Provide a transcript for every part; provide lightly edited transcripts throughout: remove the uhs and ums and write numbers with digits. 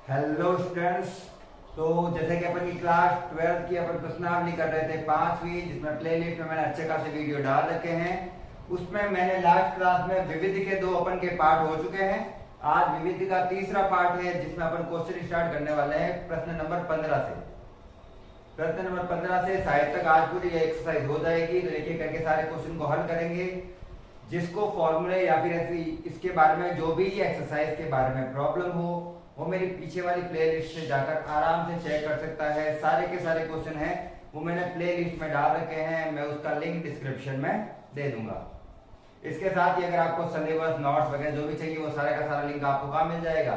Hello students. तो जैसे कि अपन की क्लास 12th की अपन प्रश्नावली कर रहे थे 5वीं, जिसमें प्लेलिस्ट में मैंने अच्छे खासे वीडियो डाल रखे हैं। उसमें मैंने लास्ट क्लास में विविध के दो अपन के पार्ट हो चुके हैं। आज विविध का तीसरा पार्ट है, जिसमें अपन क्वेश्चन स्टार्ट करने वाले हैं प्रश्न नंबर 15 से। प्रश्न नंबर 15 से शायद तक आज पूरी एक्सरसाइज हो जाएगी। तो एक एक करके सारे क्वेश्चन को हल करेंगे। जिसको फॉर्मूले या फिर ऐसी इसके बारे में जो भी एक्सरसाइज के बारे में प्रॉब्लम हो, वो मेरी पीछे वाली प्लेलिस्ट से जाकर आराम से चेक कर सकता है। सारे के सारे क्वेश्चन हैं वो मैंने प्लेलिस्ट में डाल रखे हैं, मैं उसका लिंक डिस्क्रिप्शन में दे दूंगा। इसके साथ ही अगर आपको सिलेबस नोट्स वगैरह जो भी चाहिए वो सारे का सारा लिंक आपको कहाँ मिल जाएगा,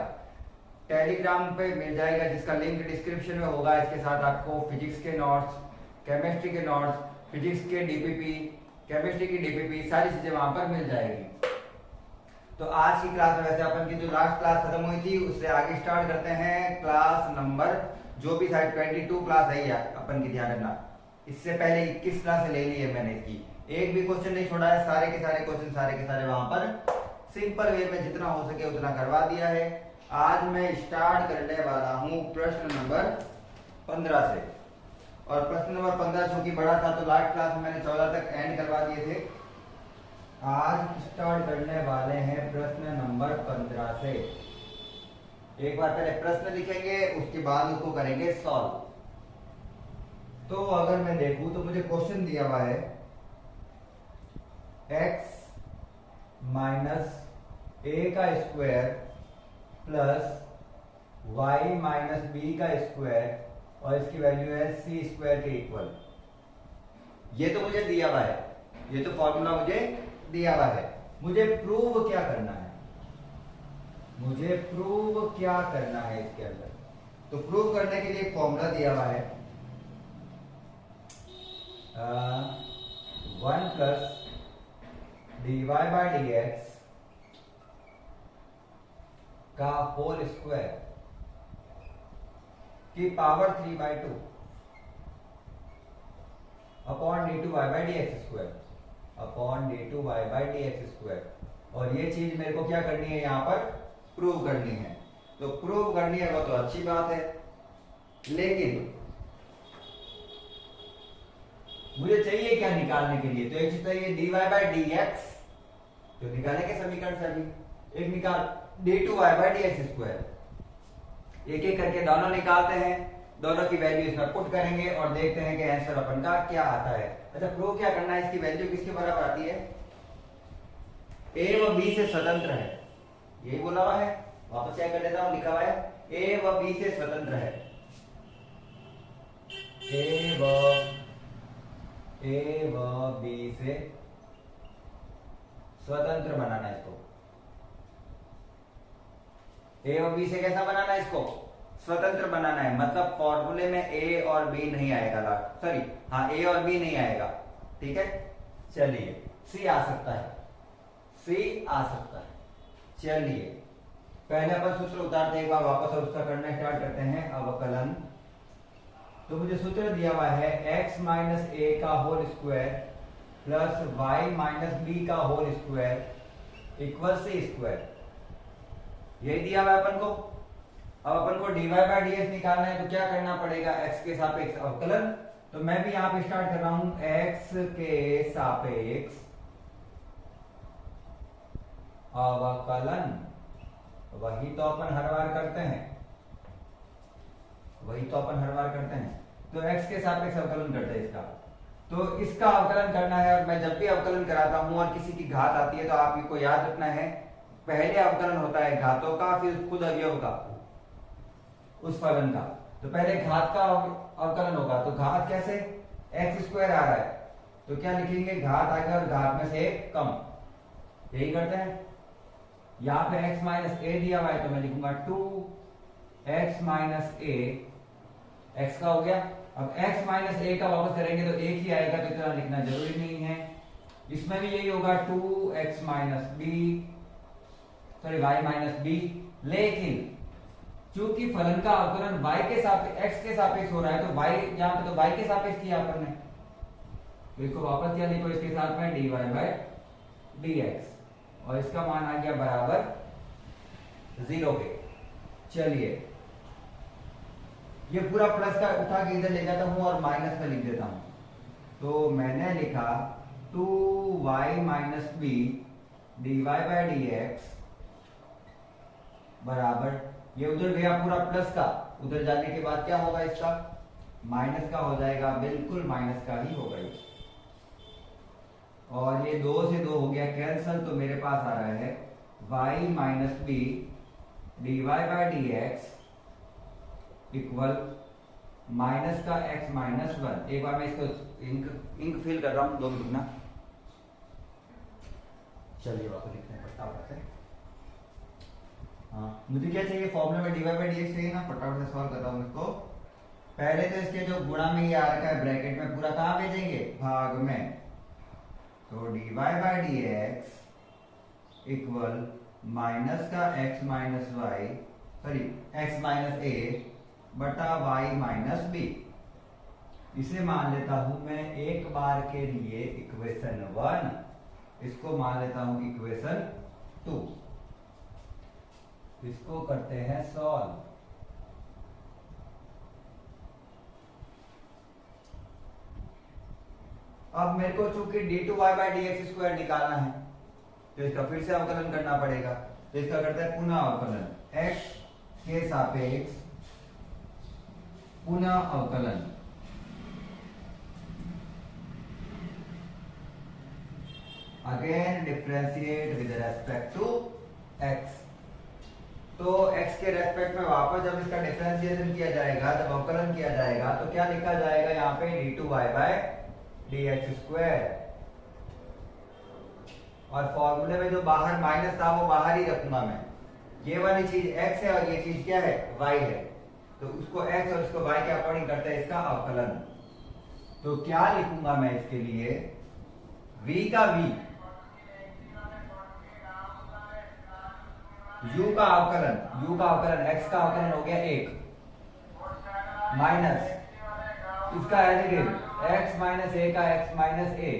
टेलीग्राम पे मिल जाएगा, जिसका लिंक डिस्क्रिप्शन में होगा। इसके साथ आपको फिजिक्स के नोट्स, केमिस्ट्री के नोट्स, फिजिक्स के डीपीपी, केमिस्ट्री की डीपीपी, सारी चीजें वहां पर मिल जाएगी। तो आज की क्लास में वैसे अपन की जो लास्ट क्लास खत्म हुई थी उससे आगे स्टार्ट करते हैं। क्लास नंबर जो भी था 22 क्लास है अपन की, ध्यान रखना। इससे पहले 21 क्लास ले ली है मैंने इसकी, एक भी क्वेश्चन नहीं छोड़ा है। सारे के सारे क्वेश्चन सारे के सारे वहां पर सिंपल वे में जितना हो सके उतना करवा दिया है। आज मैं स्टार्ट करने वाला हूँ प्रश्न नंबर 15 से। और प्रश्न नंबर 15 चूंकि बड़ा था तो लास्ट क्लास में मैंने 14 तक एंड करवा दिए थे। आज स्टार्ट करने वाले हैं प्रश्न नंबर 15 से। एक बार पहले प्रश्न लिखेंगे, उसके बाद उसको करेंगे सॉल्व। तो अगर मैं देखूं तो मुझे क्वेश्चन दिया हुआ है x माइनस ए का square plus y minus b का स्क्वायर और इसकी वैल्यू है सी स्क्वायर के इक्वल। ये तो मुझे दिया हुआ है, ये तो फॉर्मूला मुझे दिया हुआ है। मुझे प्रूव क्या करना है, मुझे प्रूव क्या करना है इसके अंदर। तो प्रूव करने के लिए फॉर्मूला दिया हुआ है 1 plus d y by d x का होल स्क्वायर की power 3/2 upon d two y by d x square upon d two y by d x square. और ये चीज मेरे को क्या करनी है, यहां पर प्रूव करनी है। तो प्रूव करनी है वो तो अच्छी बात है, लेकिन मुझे चाहिए क्या निकालने के लिए। तो एक चीज चाहिए d y by d x, तो निकालेंगे समीकरण से अभी। एक निकाल d two y by d x square. एक एक करके दोनों निकालते हैं, दोनों की वैल्यू इसमें पुट करेंगे और देखते हैं कि आंसर अपन का क्या आता है। अच्छा, प्रूव क्या करना है, इसकी वैल्यू किसके बराबर आती है, ए व बी से स्वतंत्र है। यही बोला हुआ है, वापस चेक कर लेता हूं, लिखा हुआ है ए व बी से स्वतंत्र है। ए व बी से स्वतंत्र बनाना है इसको। ए और बी से कैसा बनाना है इसको, स्वतंत्र बनाना है। मतलब फॉर्मूले में ए और बी नहीं आएगा, लास्ट सॉरी हाँ ए और बी नहीं आएगा, ठीक है। चलिए सी आ सकता है, सी आ सकता है। चलिए पहले अपन सूत्र उतारते हैं एक बार वापस और उसका करना स्टार्ट करते हैं अवकलन। तो मुझे सूत्र दिया हुआ है x माइनस ए का whole square plus y minus b का whole square equal c square. यही दिया हुआ है अपन को। अब अपन को dy बाई डी एक्स निकालना है, तो क्या करना पड़ेगा, x के सापेक्ष अवकलन। तो मैं भी यहां पे स्टार्ट कर रहा हूं x के सापेक्ष अवकलन। वही तो अपन हर बार करते हैं, वही तो अपन हर बार करते हैं। तो x के सापेक्ष अवकलन करते हैं इसका। तो इसका अवकलन करना है, और मैं जब भी अवकलन कराता हूं और किसी की घात आती है तो आपको याद रखना है पहले अवकलन होता है घातों का, फिर खुद अवयव का, उस फलन का। तो पहले घात का अवकलन होगा। तो घात कैसे, एक्स स्क्वायर आ रहा है तो क्या लिखेंगे, घात आएगा और घात में से एक कम, यही करते हैं। यहां पे x माइनस ए दिया हुआ है तो मैं लिखूंगा 2x माइनस ए, x का हो गया। अब x माइनस ए का वापस करेंगे तो एक ही आएगा, तो इतना लिखना जरूरी नहीं है। इसमें भी यही होगा 2x minus b, sorry y minus b. लेकिन चूंकि फलन का अवकलन y के सापेक्ष x के सापेक्ष हो रहा है, तो y यहां पे तो y के सापेक्ष किया अपन ने, तो इसको वापस क्या लिखो, इसके साथ में dy बाई dx, और इसका मान आ गया बराबर 0 के। चलिए ये पूरा प्लस का उठा के इधर ले जाता हूँ और माइनस में लिख देता हूँ। तो मैंने लिखा 2y minus b dy by d x बराबर, ये उधर गया पूरा प्लस का, उधर जाने के बाद क्या होगा इसका माइनस का हो जाएगा, बिल्कुल माइनस का ही होगा ये। और ये 2 से 2 हो गया कैंसल, तो मेरे पास आ रहा है y minus b dy by d x equal minus का x माइनस 1। एक बार मैं इसको इंक फिल कर रहा हूँ, 2 मिनट ना, चलिए वापस लिखते हैं फटाफट से। हाँ मुझे क्या चाहिए, फॉर्मूला में dy बाई डी एक्स चाहिए ना, फटाफट से सॉल्व कर रहा हूँ इसको। पहले तो इसके जो गुणा में ये आ रखा है ब्रैकेट में, पूरा कहाँ भेजेंगे भाग में, तो dy by d x equal minus का x minus y, sorry x minus a बटा y माइनस बी। इसे मान लेता हूं मैं एक बार के लिए इक्वेशन 1, इसको मान लेता हूं इक्वेशन 2। इसको करते हैं सॉल्व। अब मेरे को चूंकि d2y by d x square निकालना है, तो इसका फिर से अवकलन करना पड़ेगा। तो इसका करते हैं पुनः अवकलन, x के सापेक्ष पुनः अवकलन। Again differentiate with respect to x। तो x के रेस्पेक्ट में वापस जब इसका डिफरेंशिएशन किया जाएगा, जब अवकलन किया जाएगा, तो क्या लिखा जाएगा यहाँ पे d2y by d x square. और फॉर्मूले में जो बाहर माइनस था वो बाहर ही रखूंगा मैं। ये वाली चीज x है और ये चीज क्या है y है, तो उसको x और इसको y के अकॉर्डिंग करते हैं इसका अवकलन। तो क्या लिखूंगा मैं इसके लिए, v का v, u का अवकलन x का अवकलन हो गया 1 माइनस इसका एडिटिव x माइनस a का x माइनस a,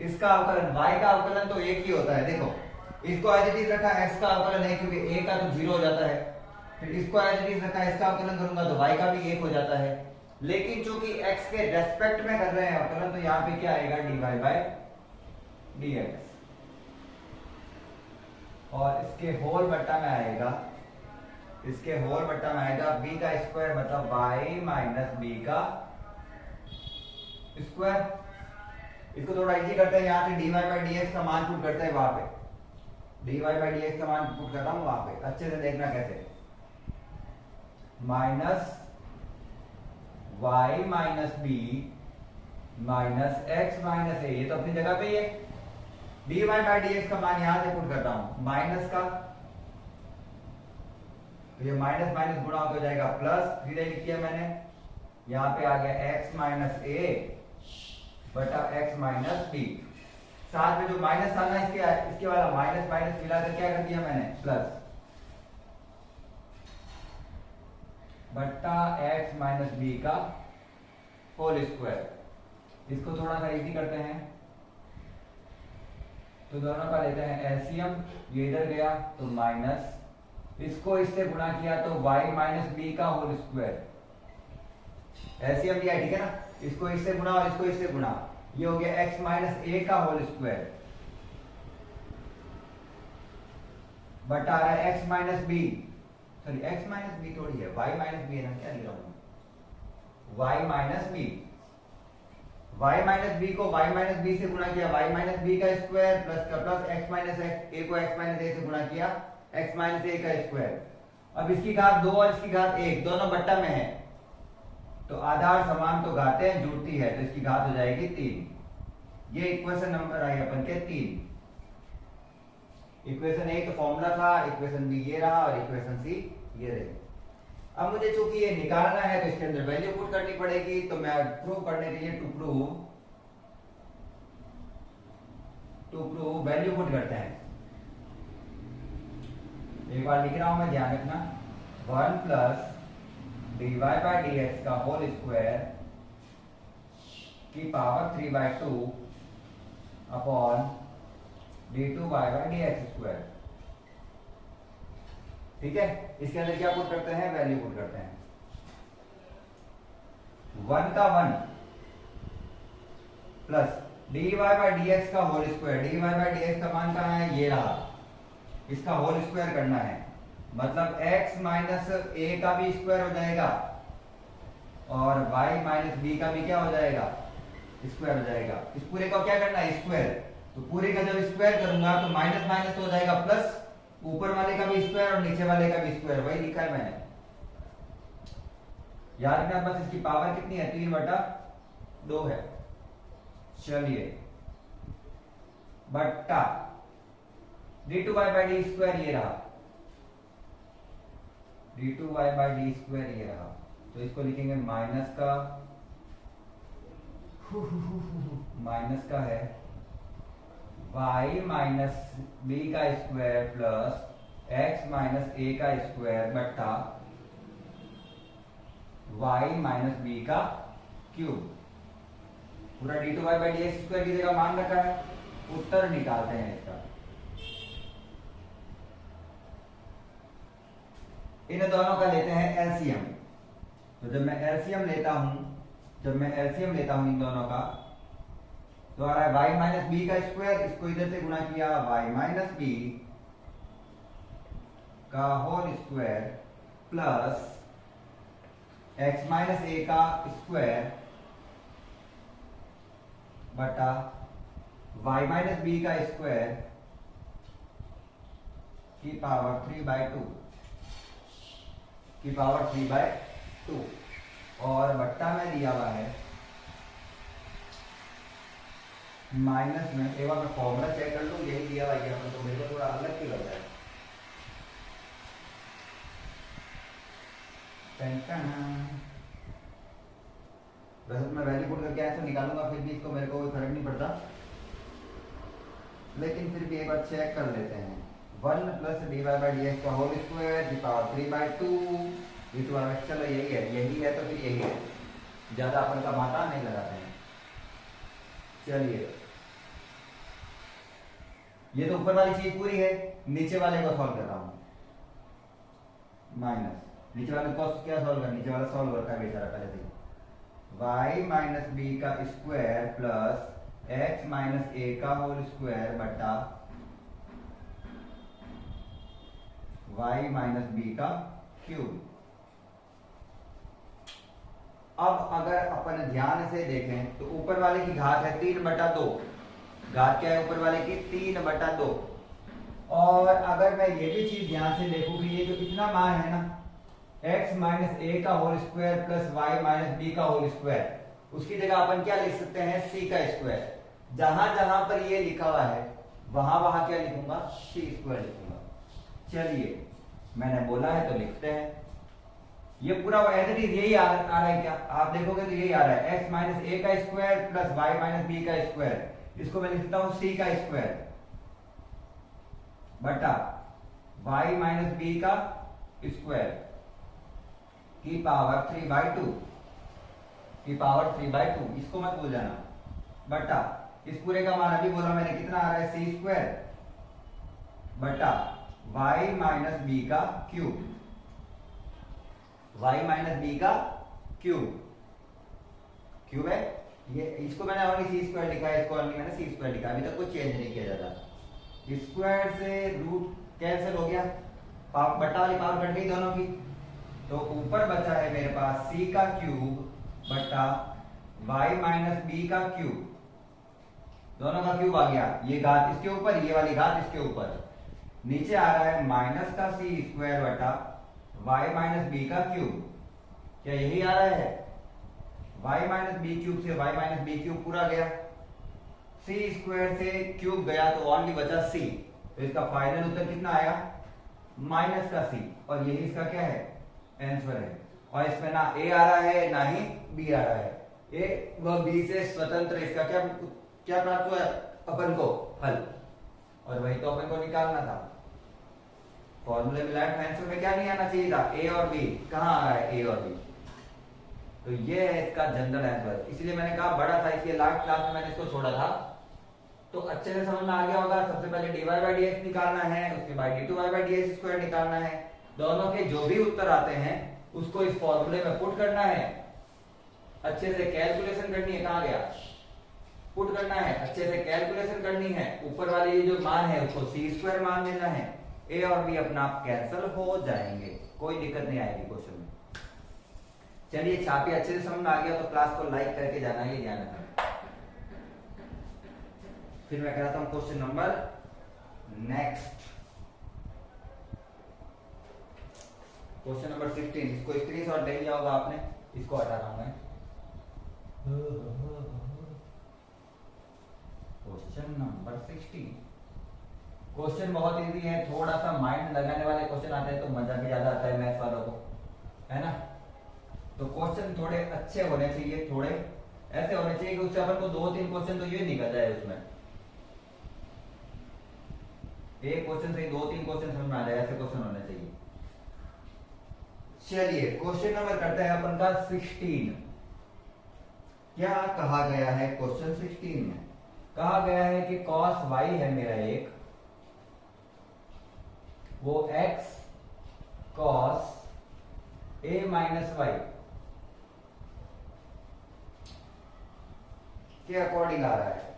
इसका अवकलन y का अवकलन तो एक ही होता है। देखो इसको एडिटिव रखा x का अवकलन है क्योंकि a का तो 0 हो जाता है, फिर इसको एडिटिव रखा इसका अवकलन करूंगा तो y का भी 1 हो जाता है। लेकिन चूंकि x के रेस्पेक्ट में कर रहे हैं अवकलन, तो यहाँ पे क्या आएगा dy बाई dx, और इसके होल बट्टा में आएगा, b का स्क्वायर मतलब y माइनस b का स्क्वायर। इसको थोड़ा इजी करते हैं, यहाँ से dy बाई dx का मान पुट करते हैं वहां पे, dy बाई dx का मान पुट कर रहा हूं वहां पे, अच्छे से देखना कैसे, minus y minus b minus x minus a, ये तो अपनी जगह पे ही है। dy बाई dx का मान यहां से पुट करता हूं, माइनस का, तो ये माइनस माइनस गुणा हो जाएगा प्लस, फिर लिख दिया मैंने, यहाँ पे आ गया x माइनस a बटा x माइनस b। साथ में जो माइनस था ना इसके वाला माइनस माइनस मिलाकर क्या कर दिया मैंने प्लस, बट्टा x माइनस b का होल स्क्वायर। इसको थोड़ा सा इजी करते हैं, तो दोनों का लेते हैं एलसीएम, ये इधर गया तो माइनस, इसको इससे गुणा किया तो y माइनस बी का होल स्क्वायर, एलसीएम दिया ठीक है ना, इसको इससे गुणा और इसको इससे गुणा, ये हो गया x माइनस ए का होल स्क्वायर बटा रहा है x minus b, sorry x minus b थोड़ी है, y माइनस बी है ना, क्या लिख रहा हूं, y minus b, y minus b को y माइनस बी से गुणा किया, y माइनस बी का स्क्वायर प्लस का प्लस x माइनस ए को x माइनस ए से गुणा किया, x माइनस ए का स्क्वायर। अब इसकी घात 2 और इसकी घात 1 दोनों बट्टा में है, तो आधार समान तो घातें जुड़ती है, तो इसकी घात हो जाएगी 3। ये इक्वेशन नंबर आई अपन के 3। इक्वेशन 1 फॉर्मूला था, इक्वेशन बी ये रहा और इक्वेशन सी ये रही। अब मुझे चूंकि ये निकालना है तो इसके अंदर वैल्यू पुट करनी पड़ेगी, तो मैं प्रूव करने के लिए टू प्रूव वैल्यू पुट करते हैं। एक बार लिख रहा हूं मैं, ध्यान रखना, 1 प्लस dy बाई dx का होल स्क्वायर की power 3/2 upon d2y by dx square. ठीक है, इसके अंदर क्या पुट करते हैं, वैल्यू पुट करते हैं। 1 का 1 प्लस dy बाई dx का whole square. dy by dx का मान कहाँ है, ये रहा, इसका होल स्क्वायर करना है, मतलब x माइनस ए का भी स्क्वायर हो जाएगा और y माइनस बी का भी क्या हो जाएगा, स्क्वायर हो जाएगा। इस पूरे को क्या करना है, स्क्वायर। तो पूरे का जब स्क्वायर करूंगा तो माइनस माइनस तो हो जाएगा प्लस, ऊपर वाले का भी स्क्वायर और नीचे वाले का भी स्क्वायर, वही लिखा है मैंने। याद रखना बस, इसकी पावर कितनी है, 3/2 है। चलिए बट्टा d2y बाई डी स्क्वायर ये रहा, d2y बाई डी स्क्वायर ये रहा। तो इसको लिखेंगे माइनस का है y माइनस बी का square plus x minus a का स्क्वायर बट्टा y माइनस बी का क्यूब। पूरा d2y बाई डी स्क्वायर की जगह मान रखा है। उत्तर निकालते हैं इसका। इन दोनों का लेते हैं एलसीएम। तो जब मैं एलसीएम लेता हूं इन दोनों का, तो आ रहा है y माइनस बी का स्क्वायर, इसको इधर से गुणा किया y माइनस बी का whole square plus x minus a का स्क्वायर बटा y माइनस बी का स्क्वायर की पावर 3/2 और बट्टा में दिया हुआ है माइनस में। एक बार मैं फॉर्मूला चेक कर लूं, यही दिया हुआ है तो मेरे को थोड़ा अलग ही लगता है। वैसे मैं वैल्यू पुट करके ऐसे निकालूंगा, फिर भी इसको मेरे को कोई फर्क नहीं पड़ता, लेकिन फिर भी एक बार चेक कर लेते हैं। 1 प्लस dy बाई dx का होल स्क्वायर की पावर 3/2। चलो यही है तो फिर यही है, ज्यादा अपन का मात्रा नहीं लगाते हैं। चलिए ये तो ऊपर वाली चीज पूरी है, नीचे वाले को सॉल्व कर रहा हूं। माइनस नीचे वाले को क्या सॉल्व करना, नीचे वाला सॉल्व करता है बेचारा पहले से। y माइनस बी का square plus x minus a का होल स्क्वायर बटा y माइनस बी का क्यूब। अब अगर अपन ध्यान से देखें तो ऊपर वाले की घात है 3/2। घात क्या है ऊपर वाले की, 3/2। और अगर मैं ये भी चीज ध्यान से देखूं कि ये जो इतना मान है ना, x माइनस ए का whole square plus y minus b का होल स्क्वायर, उसकी जगह अपन क्या लिख सकते हैं, c का स्क्वायर। जहां जहां पर ये लिखा हुआ है वहां वहां क्या लिखूंगा, c स्क्वायर लिखूंगा। चलिए मैंने बोला है तो लिखते हैं। ये पूरा एज इट इज यही आ रहा है क्या, आप देखोगे तो यही आ रहा है, x माइनस ए का square plus y minus b का स्क्वायर। इसको मैं लिखता हूं c का स्क्वायर बटा y माइनस बी का स्क्वायर की पावर 3/2। इसको मत भूल जाना बटा इस पूरे का मान अभी बोला मैंने कितना आ रहा है, c स्क्वायर बटा y माइनस बी का क्यूब। y माइनस बी का क्यूब है ये, इसको मैंने ओनली c स्क्वायर लिखा है, इसको ओनली मैंने c स्क्वायर लिखा है, अभी तक कुछ चेंज नहीं किया जाता। स्क्वायर से रूट कैंसिल हो गया, बट्टा वाली पावर कट गई दोनों की, तो ऊपर बचा है मेरे पास c का क्यूब बट्टा y माइनस बी का क्यूब। दोनों का क्यूब आ गया, ये घात इसके ऊपर, ये वाली घात इसके ऊपर। नीचे आ रहा है माइनस का c स्क्वायर बटा y माइनस बी का क्यूब। क्या यही आ रहा है, y माइनस बी क्यूब से y माइनस बी क्यूब पूरा गया, c स्क्वायर से क्यूब गया तो ओनली बचा c। तो इसका फाइनल उत्तर कितना आया, माइनस का c, और यही इसका क्या है, आंसर है। और इसमें ना a आ रहा है ना ही b आ रहा है, a व b से स्वतंत्र इसका क्या प्राप्त हुआ अपन को, हल। और वही तो अपन को निकालना था। फॉर्मूले में लेफ्ट आंसर में क्या नहीं आना चाहिए था, a और b। कहां आ रहा है a और b, तो ये है इसका जनरल आंसर। इसलिए मैंने कहा बड़ा था, इसलिए लास्ट क्लास में मैंने इसको छोड़ा था, तो अच्छे से समझ में आ गया होगा। सबसे पहले dy बाई dx निकालना है, उसके बाद d2y बाई dx स्क्वायर निकालना है। दोनों के जो भी उत्तर आते हैं उसको इस फॉर्मूले में पुट करना है, अच्छे से कैलकुलेशन करनी है, कहां गया, पुट करना है, अच्छे से कैलकुलेशन करनी है, ऊपर वाले ये जो मान है उसको सी स्क्वायर मान देना है, ए और बी अपना आप कैंसिल हो जाएंगे, कोई दिक्कत नहीं आएगी क्वेश्चन में। चलिए छापी अच्छे से समझ में आ गया तो क्लास को लाइक करके जाना, ये ध्यान रखना। फिर मैं कराता हूं question number next, question number 16। इसको स्क्रीनशॉट ले लिया होगा आपने, इसको हटा रहा हूं मैं। क्वेश्चन नंबर 16, क्वेश्चन बहुत इजी है, थोड़ा सा माइंड लगाने वाले क्वेश्चन आते हैं तो मजा भी ज्यादा आता है मैथ्स वालों को, है ना। तो क्वेश्चन थोड़े अच्छे होने चाहिए, थोड़े ऐसे होने चाहिए कि उससे अपन को 2-3 क्वेश्चन तो ये निकल जाए उसमें, एक क्वेश्चन से 2-3 क्वेश्चन समझ में आ जाए, ऐसे क्वेश्चन होने चाहिए। चलिए क्वेश्चन नंबर करते हैं अपन का 16। क्या कहा गया है क्वेश्चन 16 में? कहा गया है कि cos y है मेरा एक, वो x cos a minus y के अकॉर्डिंग आ रहा है,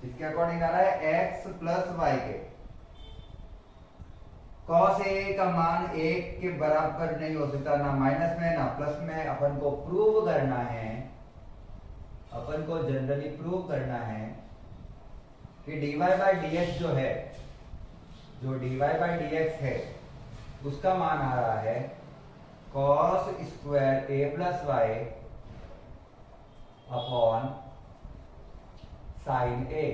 इसके अकॉर्डिंग आ रहा है x प्लस वाई के। cos a का मान 1 के बराबर नहीं हो सकता, ना माइनस में ना प्लस में। अपन को प्रूव करना है, अपन को जनरली प्रूव करना है कि dy बाई dx जो है, जो dy बाई dx है उसका मान आ रहा है cos square a plus y upon sine a।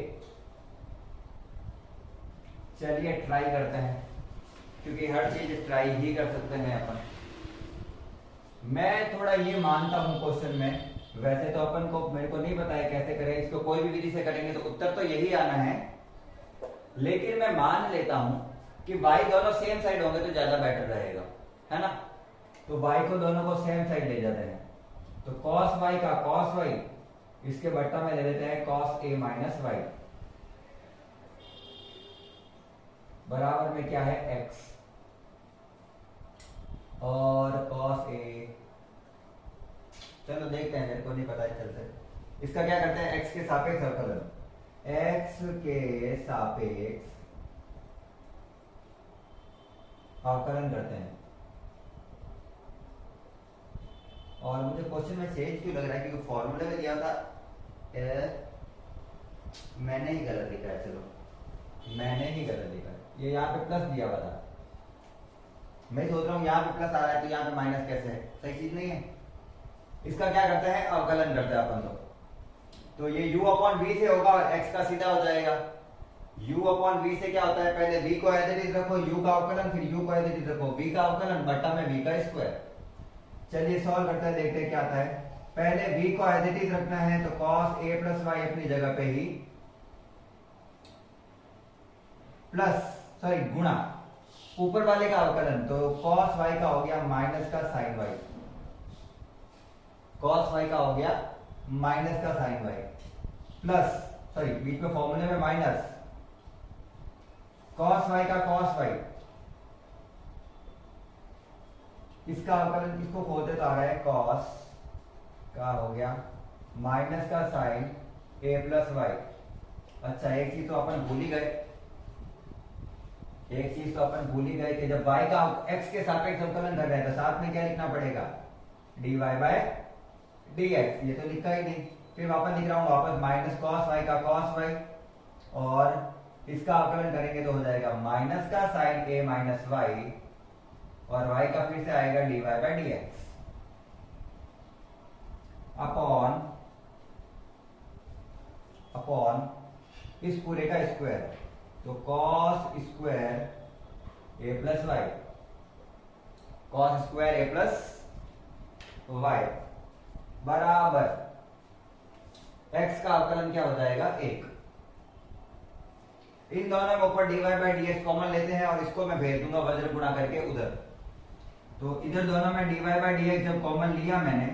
चलिए ट्राई करते हैं, क्योंकि हर चीज ट्राई ही कर सकते हैं अपन। मैं थोड़ा ये मानता हूं क्वेश्चन में, वैसे तो अपन को, मेरे को नहीं पता है कैसे करें इसको, कोई भी विधि से करेंगे तो उत्तर तो यही आना है, लेकिन मैं मान लेता हूं कि y दोनों सेम साइड होंगे तो ज्यादा बेटर रहेगा, है ना। तो y को दोनों को सेम साइड ले जाते हैं, तो cos y का cos y, इसके बट्टा में ले लेते हैं cos a माइनस वाई, बराबर में क्या है x, और cos a, चलो देखते हैं, मेरे को नहीं पता है, चलते इसका क्या करते हैं, x के सापेक्ष अवकलन, x के सापेक्ष अवकलन करते हैं। और मुझे क्वेश्चन में चेंज क्यों लग रहा है, क्योंकि फॉर्मूले में दिया था, मैंने ही गलत लिखा है, चलो मैंने ही गलत लिखा है, ये यहाँ पे प्लस दिया हुआ था, मैं सोच रहा हूँ यहाँ पे प्लस आ रहा है तो यहाँ पे माइनस कैसे है, सही चीज नहीं है। इसका क्या करते हैं, अवकलन करते हैं अपन तो ये u अपॉन v से होगा और x का सीधा हो जाएगा। u अपॉन v से क्या होता है, पहले v को एज इट इज रखो, u का अवकलन, फिर u को एज इट इज रखो, v का अवकलन बट्टा में v का स्क्वायर। चलिए सॉल्व करते हैं, देखते हैं क्या आता है। पहले v को एज इट इज रखना है तो cos a प्लस वाई अपनी जगह पे ही, प्लस सॉरी गुणा ऊपर वाले का अवकलन, तो cos y का हो गया माइनस का sin y, cos y का हो गया माइनस का sin y, प्लस सॉरी बीच में फॉर्मूले में माइनस, cos y का cos y, इसका अवकलन, इसको खोलते तो आ रहा है cos का हो गया माइनस का sin a प्लस वाई। अच्छा एक चीज तो अपन भूल ही गए, एक चीज तो अपन भूल ही गए कि जब y का x के सापेक्ष अवकलन कर रहे हैं तो साथ में क्या लिखना पड़ेगा, dy बाय dx, ये तो लिखा ही नहीं। फिर वापस लिख रहा हूं, वापस माइनस cos y का cos y, और इसका अवकलन करेंगे तो हो जाएगा माइनस का sin a माइनस वाई, और y का फिर से आएगा dy बाय dx अपॉन इस पूरे का स्क्वायर, तो cos square a plus y, cos square a plus y बराबर x का अवकलन क्या हो जाएगा, 1। इन दोनों में ऊपर dy बाई dx कॉमन लेते हैं और इसको मैं भेज दूंगा वज्र गुणा करके उधर, तो इधर दोनों में dy बाई dx जब कॉमन लिया मैंने,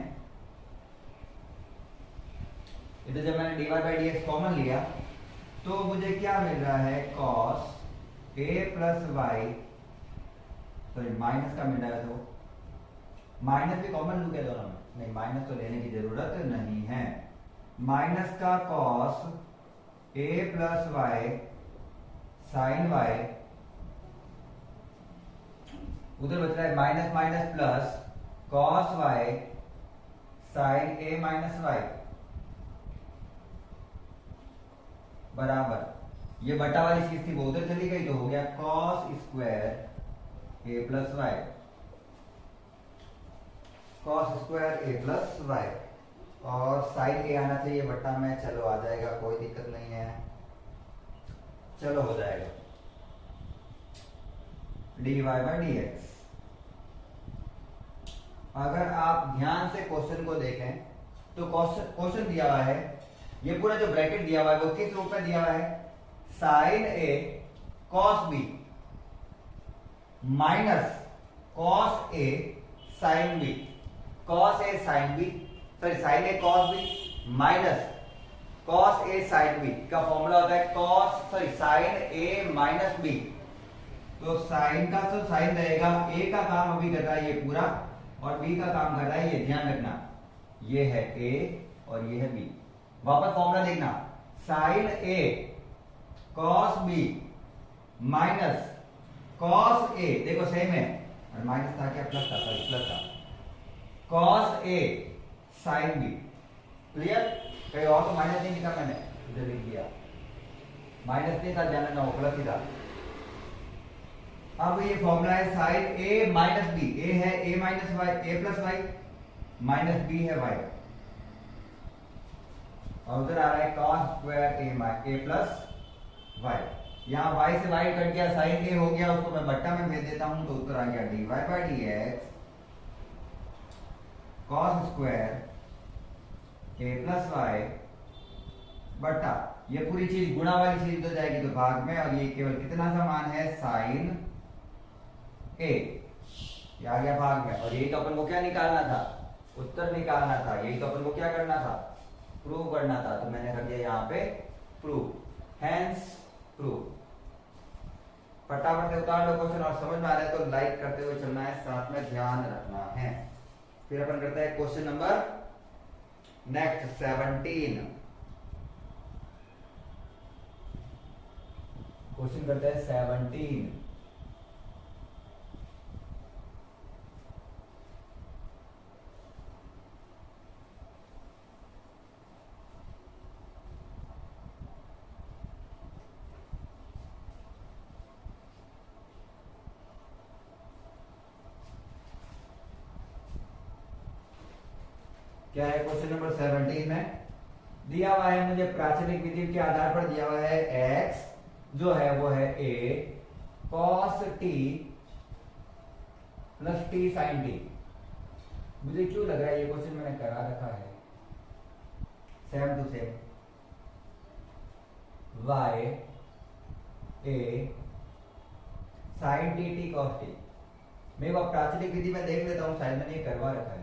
इधर जब मैंने dy बाई dx कॉमन लिया तो मुझे क्या मिल रहा है, cos a plus y, sorry minus का मिल रहा है, तो माइनस भी कॉमन लू क्या दोनों में? नहीं, माइनस तो लेने की जरूरत नहीं है। माइनस का cos a plus y sine y, उधर बच रहा है minus minus plus cos y sine a minus y बराबर, ये बटा वाली चीज थी वो उधर चली गई तो हो गया cos square a plus Y, cos square a plus Y, और साइन ए आना चाहिए बट्टा में, चलो आ जाएगा, कोई दिक्कत नहीं है, चलो हो जाएगा d y by d x. अगर आप ध्यान से क्वेश्चन को देखें तो क्वेश्चन दिया हुआ है, ये पूरा जो ब्रैकेट दिया हुआ है वो किस रूप में दिया हुआ है? Sign A cos B minus cos A sine B, cos A sine B, sorry sine A cos B minus cos A sine B का फॉर्मूला होता है cos sorry sine a minus B. तो साइन का तो sign रहेगा, ए का काम अभी कर रहा है ये पूरा, और बी का काम कर रहा है ये, ध्यान रखना, ये है ए और ये है बी। वापस फॉर्मूला देखना, sign A cos B minus cos A, देखो सेम है, और माइनस था क्या प्लस था, सॉरी प्लस था, cos A sine B. Clear? कहीं और तो माइनस नहीं लिखा मैंने, इधर लिख दिया, माइनस नहीं था, ध्यान रखना वो प्लस ही था। अब ये फॉर्मूला है साइन ए माइनस बी, ए है ए माइनस वाई, ए प्लस वाई, माइनस बी है वाई, और उधर आ रहा है cos square a plus Y. यहाँ वाई से वाई कट गया, साइन ए हो गया, उसको मैं बट्टा में भेज देता हूं तो उत्तर आ गया d y by d x cos square a plus y बट्टा, ये पूरी चीज गुणा वाली चीज तो जाएगी तो भाग में, और ये केवल कितना समान है साइन ए, ये आ गया भाग में, और यही तो अपन को क्या निकालना था? उत्तर निकालना था, यही तो अपन को क्या करना था? प्रूव करना था, तो मैंने कर दिया यहाँ पे प्रूव, हैंस प्रूव। फटाफट से उतार लो क्वेश्चन, और समझ में आ रहा है तो लाइक करते हुए चलना है, साथ में ध्यान रखना है। फिर अपन करते हैं क्वेश्चन नंबर नेक्स्ट 17। क्वेश्चन करते हैं 17। क्या है क्वेश्चन नंबर 17 में? दिया हुआ है मुझे प्राचलिक विधि के आधार पर दिया हुआ है x जो है वो है a cos t plus t sin t। मुझे क्यों लग रहा है ये क्वेश्चन मैंने करा रखा है, same to same, y a sin t t cos t। मैं वो प्राचलिक विधि में देख लेता हूँ, शायद मैंने ये करवा रखा है,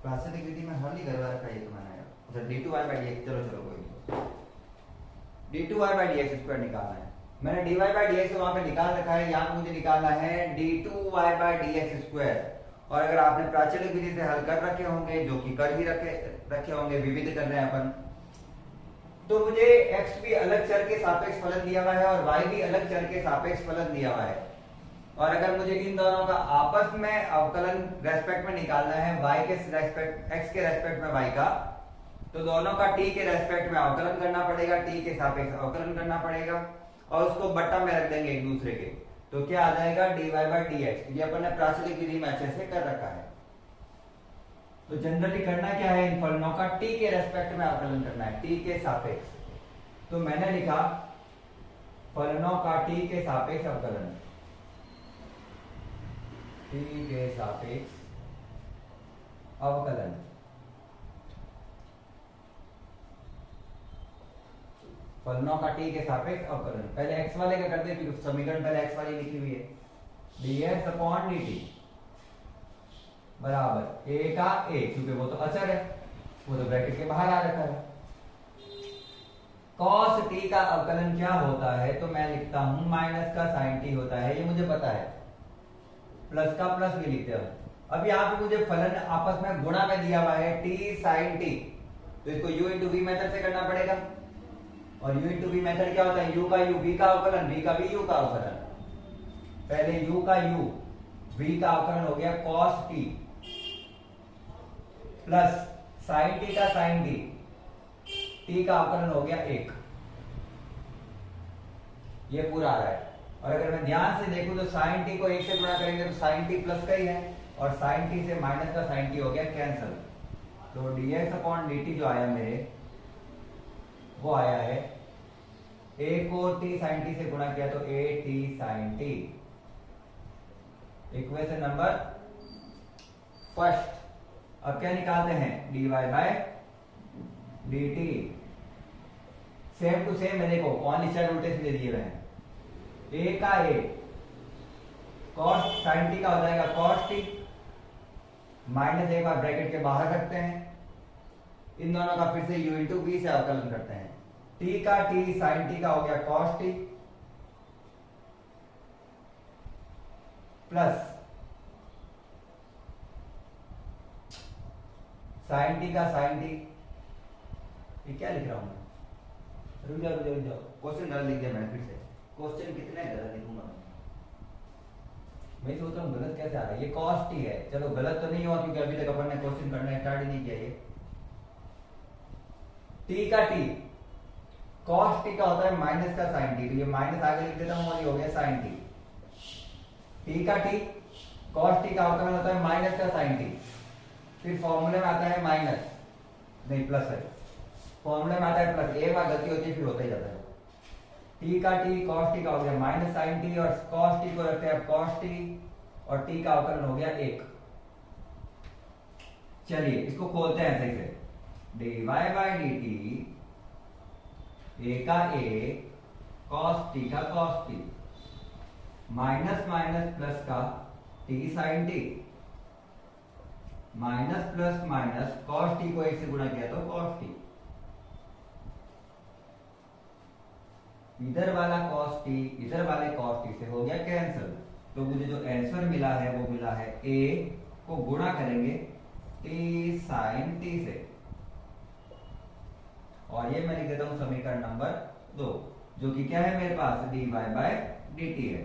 प्राचलिक विधि में हल नहीं करवा रखा है ये तो मैंने। अच्छा d2y बाई dx, चलो चलो कोई नहीं, d2y बाई dx स्क्वायर निकालना है, मैंने dy बाई dx वहां पे निकाल रखा है, यहाँ मुझे निकालना है d2y बाई dx स्क्वायर। और अगर आपने प्राचलिक विधि से हल कर रखे होंगे, जो कि कर ही रखे होंगे, विविध कर रहे हैं अपन, तो मुझे x भी अलग चर के सापेक्ष फलन दिया हुआ है और y भी अलग चर के सापेक्ष फलन दिया हुआ है, और अगर मुझे इन दोनों का आपस में अवकलन रेस्पेक्ट में निकालना है, y के रेस्पेक्ट x के रेस्पेक्ट में y का, तो दोनों का t के रेस्पेक्ट में अवकलन करना पड़ेगा, t के सापेक्ष अवकलन करना पड़ेगा, और उसको बट्टा में रख देंगे एक दूसरे के, तो क्या आ जाएगा dy बाई dx। ये अपन ने प्राचलिक विधि में अच्छे से कर रखा है। तो जनरली करना क्या है, इन फलनों का t के रेस्पेक्ट में अवकलन करना है, t के सापेक्ष। तो मैंने लिखा फलनों का t के सापेक्ष अवकलन, t के सापेक्ष अवकलन, फलनों का t के सापेक्ष अवकलन। पहले x वाले का करते हैं, क्योंकि समीकरण पहले x वाली लिखी हुई है, dx अपॉन dt बराबर a का a, क्योंकि वो तो अचर है, वो तो ब्रैकेट के बाहर आ रखा है। cos t का अवकलन क्या होता है, तो मैं लिखता हूं माइनस का sin t होता है, ये मुझे पता है, प्लस का प्लस भी लिखते हैं। अब यहाँ पे मुझे फलन आपस में गुणा में दिया हुआ है t sin t, तो इसको u इंटू वी मेथड से करना पड़ेगा। और u इंटू वी मेथड क्या होता है, u का u, v का अवकलन, v का v, u का अवकलन। पहले u का u, v का अवकलन हो गया cos t plus sin t का sin t, t का अवकलन हो गया 1। ये पूरा आ रहा है। और अगर मैं ध्यान से देखूं तो sin t को 1 से गुणा करेंगे तो sin t प्लस का ही है, और sin t से माइनस का sin t हो गया कैंसल। तो dx अपॉन dt जो आया मेरे, वो आया है a को t sin t से गुणा किया तो a t sin t। Equation number first. अब क्या निकालते हैं, dy by dt। Same to same है, देखो ऑनली साइड उल्टे सीधे दिए हुए हैं। a का a cos sin t का हो जाएगा cos t, माइनस एक बार ब्रैकेट के बाहर रखते हैं, इन दोनों का फिर से u इंटू v से अवकलन करते हैं। t का t sin t का हो गया cos t plus sin t का sin t। ये क्या लिख रहा हूं मैं, रुक जाओ, क्वेश्चन गलत लिख दिया मैंने फिर से। क्वेश्चन कितने गलत लिखूंगा मैं सोच रहा हूँ गलत कैसे आ रहा है। ये cos t है, चलो गलत तो नहीं हुआ क्योंकि अभी तक अपन ने क्वेश्चन करना स्टार्ट ही नहीं किया। ये t का t cos t का होता है माइनस का sin t, तो ये माइनस आगे लिख देता हूँ और ये हो गया sin t। t का t cos t का अवकलन होता है माइनस का sin t, फिर फॉर्मूले में आता है माइनस, नहीं प्लस है, फॉर्मूले में आता है प्लस, एक बार गलती होती है फिर होता ही जाता है। t का t cos t का हो गया माइनस sin t, और cos t को रखते हैं cos t, और t का अवकलन हो गया 1। चलिए इसको खोलते हैं सही से। dy बाय dt, a का a cos t का cos t, minus minus plus का t sin t, minus plus minus cos t को 1 से गुणा किया तो cos t, इधर वाला cos t इधर वाले cos t से हो गया कैंसिल। तो मुझे जो आंसर मिला है वो मिला है a को गुणा करेंगे t sin t से, और ये मैं लिख देता हूं समीकरण नंबर 2, जो कि क्या है मेरे पास dy बाय dt है।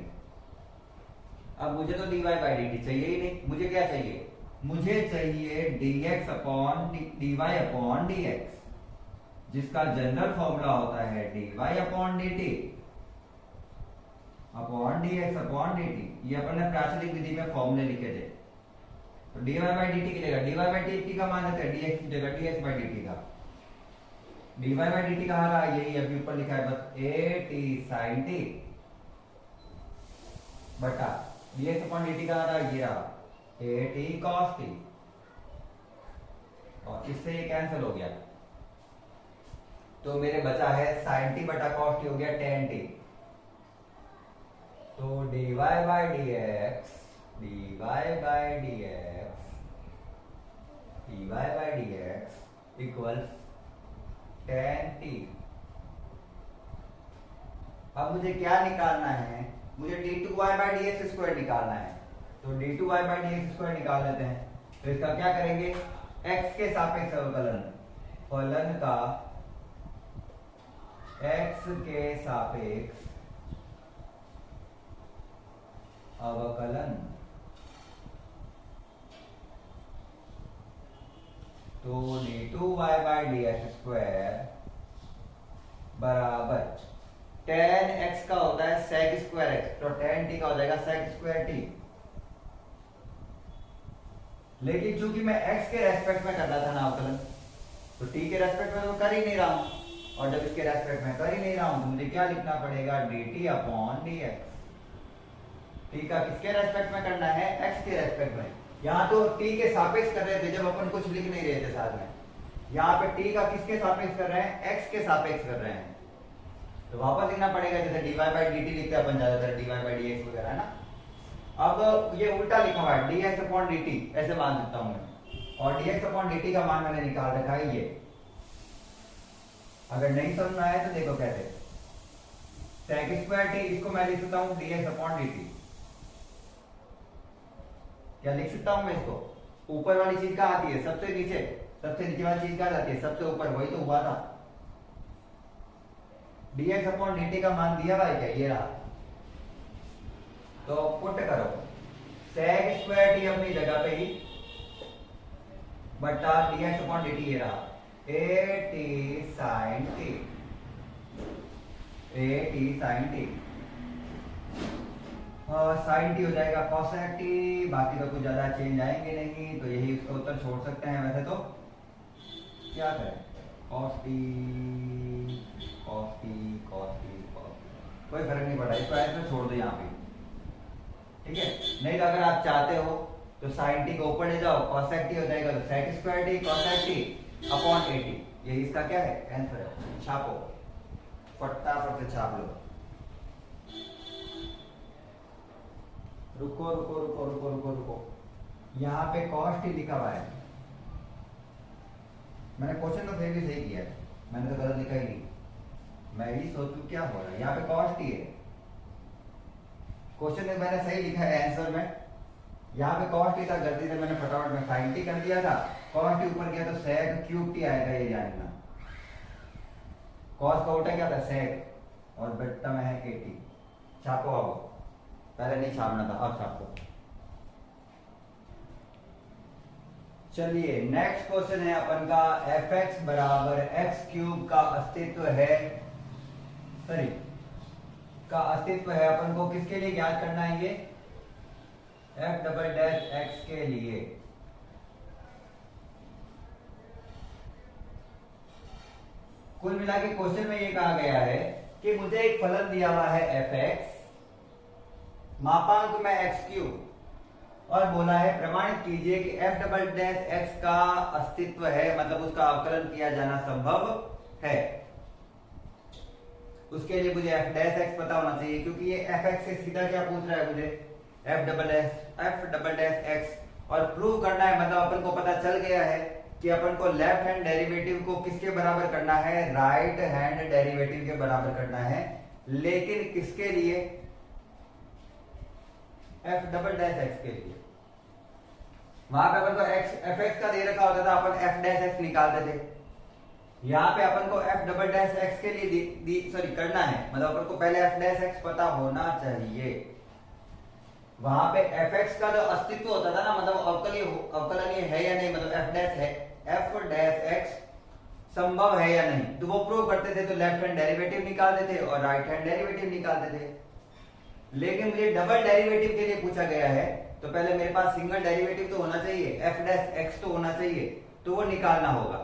अब मुझे तो dy बाय dt चाहिए ही नहीं, मुझे क्या चाहिए, मुझे चाहिए dx upon dy upon dx, जिसका जनरल फॉर्मूला होता है dy upon dt upon dx upon dt। ये अपन ने प्राचलिक विधि में फॉर्मूले लिखे थे। तो dy बाय dt की जगह dy बाय dt का मान लेते हैं dx की जगह dx बाय dt का। dy बाय dt कहाँ रहा, यही अभी ऊपर लिखा है बस a t sin t बटा dx अपॉन dt कहाँ रहा, ये रहा a t cos t, और इससे ये कैंसिल हो गया। तो मेरे बचा है sin t बटा cos t हो गया tan t। तो dy by dx, dy by dx, dy by dx equals tan t। अब मुझे क्या निकालना है, मुझे d2y बाय dx स्क्वायर निकालना है। तो d2y बाय dx स्क्वायर निकाल लेते हैं। तो इसका क्या करेंगे, x के सापेक्ष अवकलन, फलन का x के सापेक्ष अवकलन। तो d2y बाय dx स्क्वायर बराबर tan x का होता है sec स्क्वायर x, तो tan t का हो जाएगा sec स्क्वायर t। लेकिन चूंकि मैं x के रेस्पेक्ट में कर रहा था ना अवकलन, तो t के रेस्पेक्ट में तो कर ही नहीं रहा हूं, और जब इसके रेस्पेक्ट में कर ही नहीं रहा हूं तो मुझे क्या लिखना पड़ेगा, dt अपॉन dx। t का किसके रेस्पेक्ट में करना है, x के रेस्पेक्ट में। यहाँ तो t के सापेक्ष कर रहे थे जब अपन कुछ लिख नहीं रहे थे साथ में, यहाँ पे t का किसके सापेक्ष कर रहे हैं, x के सापेक्ष कर रहे हैं। तो वापस लिखना पड़ेगा, जैसे dy बाय dt लिखते हैं अपन ज्यादातर dy बाय dx वगैरह ना। अब ये उल्टा लिखा हुआ है dx अपॉन dt, ऐसे मान देता हूं मैं, और dx अपॉन dt का मान मैंने निकाल रखा है ये। अगर नहीं समझ में आया तो देखो कैसे, sec स्क्वायर t इसको मैं लिख सकता हूं dx अपॉन dt, क्या लिख सकता हूं मैं इसको? ऊपर वाली चीज कहाँ आती है? सबसे नीचे वाली चीज कहाँ जाती है? सबसे ऊपर। वही तो हुआ था। dx अपॉन dt का मान दिया हुआ है क्या? ये रहा। तो पुट करो sec स्क्वायर t अपनी जगह पे ही बटा dx अपॉन dt ये रहा at sin t। Sine t हो जाएगा cosec t। बाकी तो कुछ ज्यादा चेंज आएंगे नहीं, तो यही उसका उत्तर छोड़ सकते हैं। वैसे तो क्या करें? cos t कोई फर्क नहीं पड़ा, इसको ऐसे छोड़ दो यहाँ पे, ठीक है। नहीं तो अगर आप चाहते हो तो साइन टी को ऊपर ले जाओ, cosec t हो जाएगा, तो sec square t cosec t upon at। यही इसका क्या है? आंसर है। छापो, फटाफट से छाप लो। रुको, यहाँ पे cos t लिखा हुआ है। मैंने क्वेश्चन तो फिर भी सही किया है, मैंने तो गलत लिखा ही नहीं। मैं ही सोचूं क्या हो रहा है। यहाँ पे cos t है, क्वेश्चन में मैंने सही लिखा है आंसर में। यहाँ पे cos t था, गलती से मैंने फटाफट में sin t कर दिया था। cos t ऊपर गया तो sec क्यूब t आएगा, ये जानना। cos का उल्टा क्या था? sec, और बेटा में है at। छापो अब, पहले नहीं छापना था, अब छापो। चलिए नेक्स्ट क्वेश्चन है अपन का, fx बराबर एक्स क्यूब का अस्तित्व है, अपन को किसके लिए ज्ञात करना है? ये f डबल डैश x के लिए। कुल मिला के क्वेश्चन में ये कहा गया है कि मुझे एक फलन दिया हुआ है fx, मापांक में एक्स क्यूब, और बोला है प्रमाणित कीजिए कि f डबल डैश x का अस्तित्व है, मतलब उसका अवकलन किया जाना संभव है। उसके लिए मुझे f डैश x पता होना चाहिए, क्योंकि ये fx से सीधा क्या पूछ रहा है मुझे? f डबल डैश x, और प्रूव करना है, मतलब अपन को पता चल गया है कि अपन को लेफ्ट हैंड डेरिवेटिव को किसके बराबर करना है? राइट हैंड डेरिवेटिव के बराबर करना है। लेकिन किसके लिए? f डबल डैश x के लिए। वहां पे अपन को fx का दे रखा होता था, अपन f डैश x निकालते थे। यहाँ पे अपन को f डबल डैश x के लिए करना है, मतलब अपन को पहले f डैश x पता होना चाहिए। वहां पे fx का जो अस्तित्व होता था ना, मतलब अवकलनीय है या नहीं, मतलब f डैश x संभव है या नहीं, तो वो प्रूव करते थे। तो लेफ्ट हैंड डेरिवेटिव निकालते थे और राइट हैंड डेरिवेटिव निकालते थे। लेकिन मुझे डबल डेरिवेटिव के लिए पूछा गया है, तो पहले मेरे पास सिंगल डेरिवेटिव तो होना चाहिए, f डैश x तो होना चाहिए, तो वो निकालना होगा।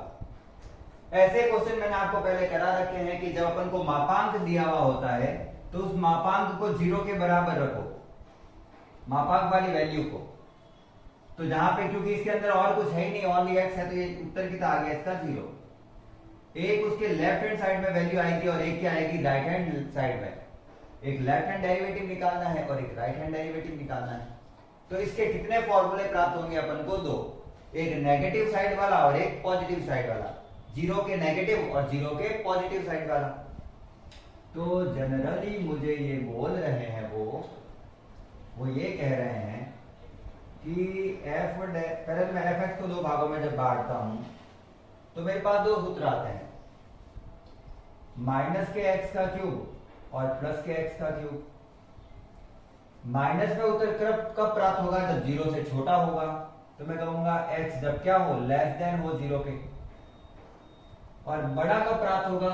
ऐसे क्वेश्चन मैंने आपको पहले करा रखे हैं कि जब अपन को मापांक दिया हुआ होता है तो उस मापांक को 0 के बराबर रखो, मापांक वाली वैल्यू को। तो जहां पे क्योंकि इसके अंदर और कुछ है ही नहीं, ओनली x है, तो ये उत्तर कितना आ गया इसका? 0। एक उसके लेफ्ट हैंड साइड में वैल्यू आएगी और एक क्या आएगी? राइट हैंड साइड में। एक लेफ्ट हैंड डेरिवेटिव निकालना है और एक राइट हैंड डेरिवेटिव निकालना है। तो इसके कितने फॉर्मूले प्राप्त होंगे अपन को? 2, एक नेगेटिव साइड वाला और एक पॉजिटिव साइड वाला, 0 के नेगेटिव और 0 के पॉजिटिव साइड वाला। तो जनरली मुझे ये बोल रहे हैं, वो ये कह रहे हैं कि पहले मैं fx को 2 भागों में जब बांटता हूं तो मेरे पास 2 सूत्र आते हैं, माइनस के x का क्यूब और प्लस के x का क्यूब। माइनस में उत्तर कब प्राप्त होगा? जब 0 से छोटा होगा। तो मैं कहूंगा x जब क्या हो? लेस देन हो 0 के। और बड़ा कब प्राप्त होगा?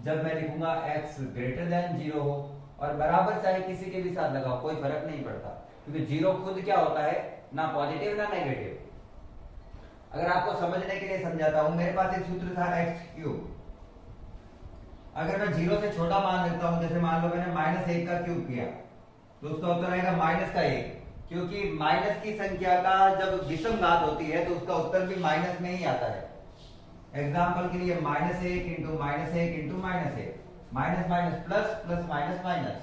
जब मैं लिखूंगा x ग्रेटर देन 0 हो। और बराबर चाहे किसी के भी साथ लगाओ, कोई फर्क नहीं पड़ता, क्योंकि 0 खुद क्या होता है? ना पॉजिटिव ना नेगेटिव। अगर आपको समझने के लिए समझाता हूं, मेरे पास एक सूत्र था x क्यूब। अगर मैं 0 से छोटा मान रखता हूं, जैसे मान लो मैंने -1 का क्यूब किया, तो उसका उत्तर आएगा -1, क्योंकि माइनस की संख्या का जब विषम घात होती है तो उसका उत्तर भी माइनस में ही आता है। एग्जाम्पल के लिए -1 into -1 into -1, minus minus plus, plus minus minus.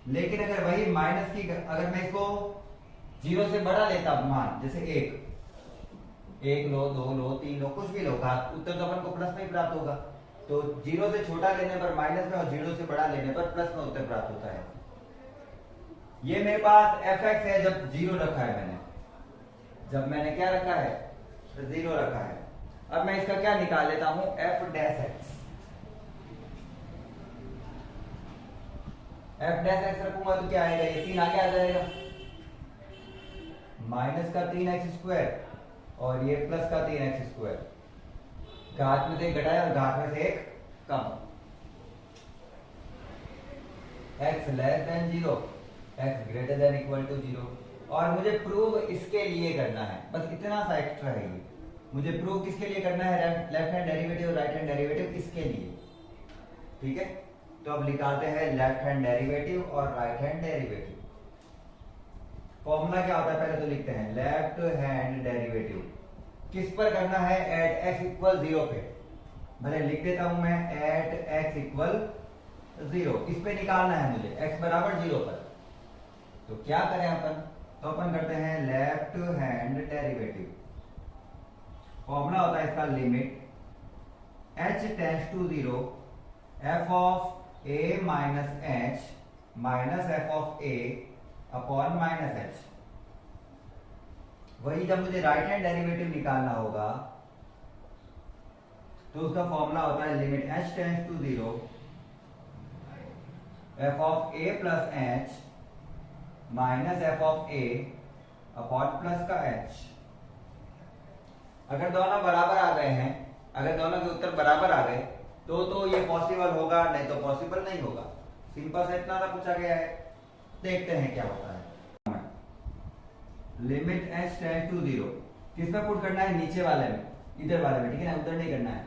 लेकिन अगर वही माइनस की, अगर मैं इसको 0 से बड़ा लेता मान, जैसे 1 लो, 2 लो, 3 लो, कुछ भी लो, उत्तर तो अपन को प्लस में ही प्राप्त होगा। तो 0 से छोटा लेने पर माइनस में और 0 से बड़ा लेने पर प्लस में उत्तर प्राप्त होता है। ये मेरे पास fx है जब 0 रखा है मैंने, जब मैंने क्या रखा है, 0 रखा है। अब मैं इसका क्या निकाल लेता हूं, F dash x. F dash x रखूंगा तो क्या आएगा, ये 3 आगे आ जाएगा, माइनस का 3x स्क्वायर और ये प्लस का 3x स्क्वायर। घात में से एक घटाया और घात में से एक कम। x less than 0, x greater than equal to 0। और मुझे प्रूव इसके लिए करना है, बस इतना सा एक्स्ट्रा है ये। मुझे प्रूव किसके लिए करना है, लेफ्ट हैंड डेरिवेटिव और राइट हैंड डेरिवेटिव इसके लिए। ठीक है, तो अब निकालते हैं लेफ्ट हैंड डेरिवेटिव और राइट हैंड डेरिवेटिव। फॉर्मूला क्या होता है पहले तो लिखते हैं, लेफ्ट हैंड डेरिवेटिव किस पर करना है, एट x इक्वल 0 पे। भले लिख देता हूं मैं, एट x इक्वल 0, इस पे निकालना है मुझे, x बराबर 0 पर। तो क्या करें अपन, तो अपन करते हैं लेफ्ट हैंड डेरिवेटिव। फॉर्मूला होता है इसका, limit h tends to 0 f of a minus h minus f of a upon minus h। वही जब मुझे राइट हैंड डेरिवेटिव निकालना होगा तो उसका फॉर्मूला होता है limit h tends to 0 f of a plus h minus f of a upon plus का h। अगर दोनों बराबर आ गए हैं, अगर दोनों के उत्तर बराबर आ गए तो ये पॉसिबल होगा, नहीं तो पॉसिबल नहीं होगा। सिंपल सा इतना सा पूछा गया है, देखते हैं क्या होता है। लिमिट h टेंड्स टू 0 किस पे पुट करना है, नीचे वाले में, इधर वाले में, ठीक है ना, उधर नहीं करना है,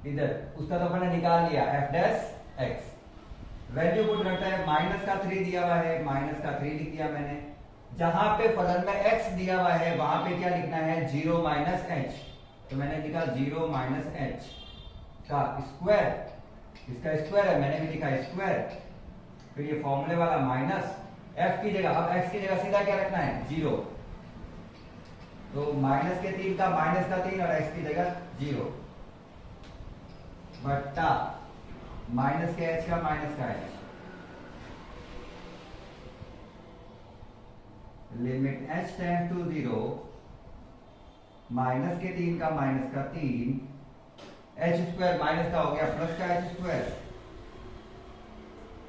इधर। उसका तो अपन ने निकाल लिया, f dash x। Value put करता है, माइनस का 3 दिया हुआ है, माइनस का 3 लिख दिया मैंने। जहां पे फलन में x दिया हुआ है वहां पे क्या लिखना है, 0 माइनस h। तो मैंने लिखा 0 माइनस h का स्क्वायर, इसका स्क्वायर है, मैंने भी लिखा स्क्वायर। फिर ये फॉर्मूले वाला माइनस f की जगह, अब x की जगह सीधा क्या रखना है, 0। तो माइनस के 3 का माइनस का 3 और x की जगह 0 बट्टा माइनस के h का माइनस का h। Limit h tends to 0 minus के 3 का माइनस का 3, h स्क्वायर माइनस का हो गया प्लस का h स्क्वायर।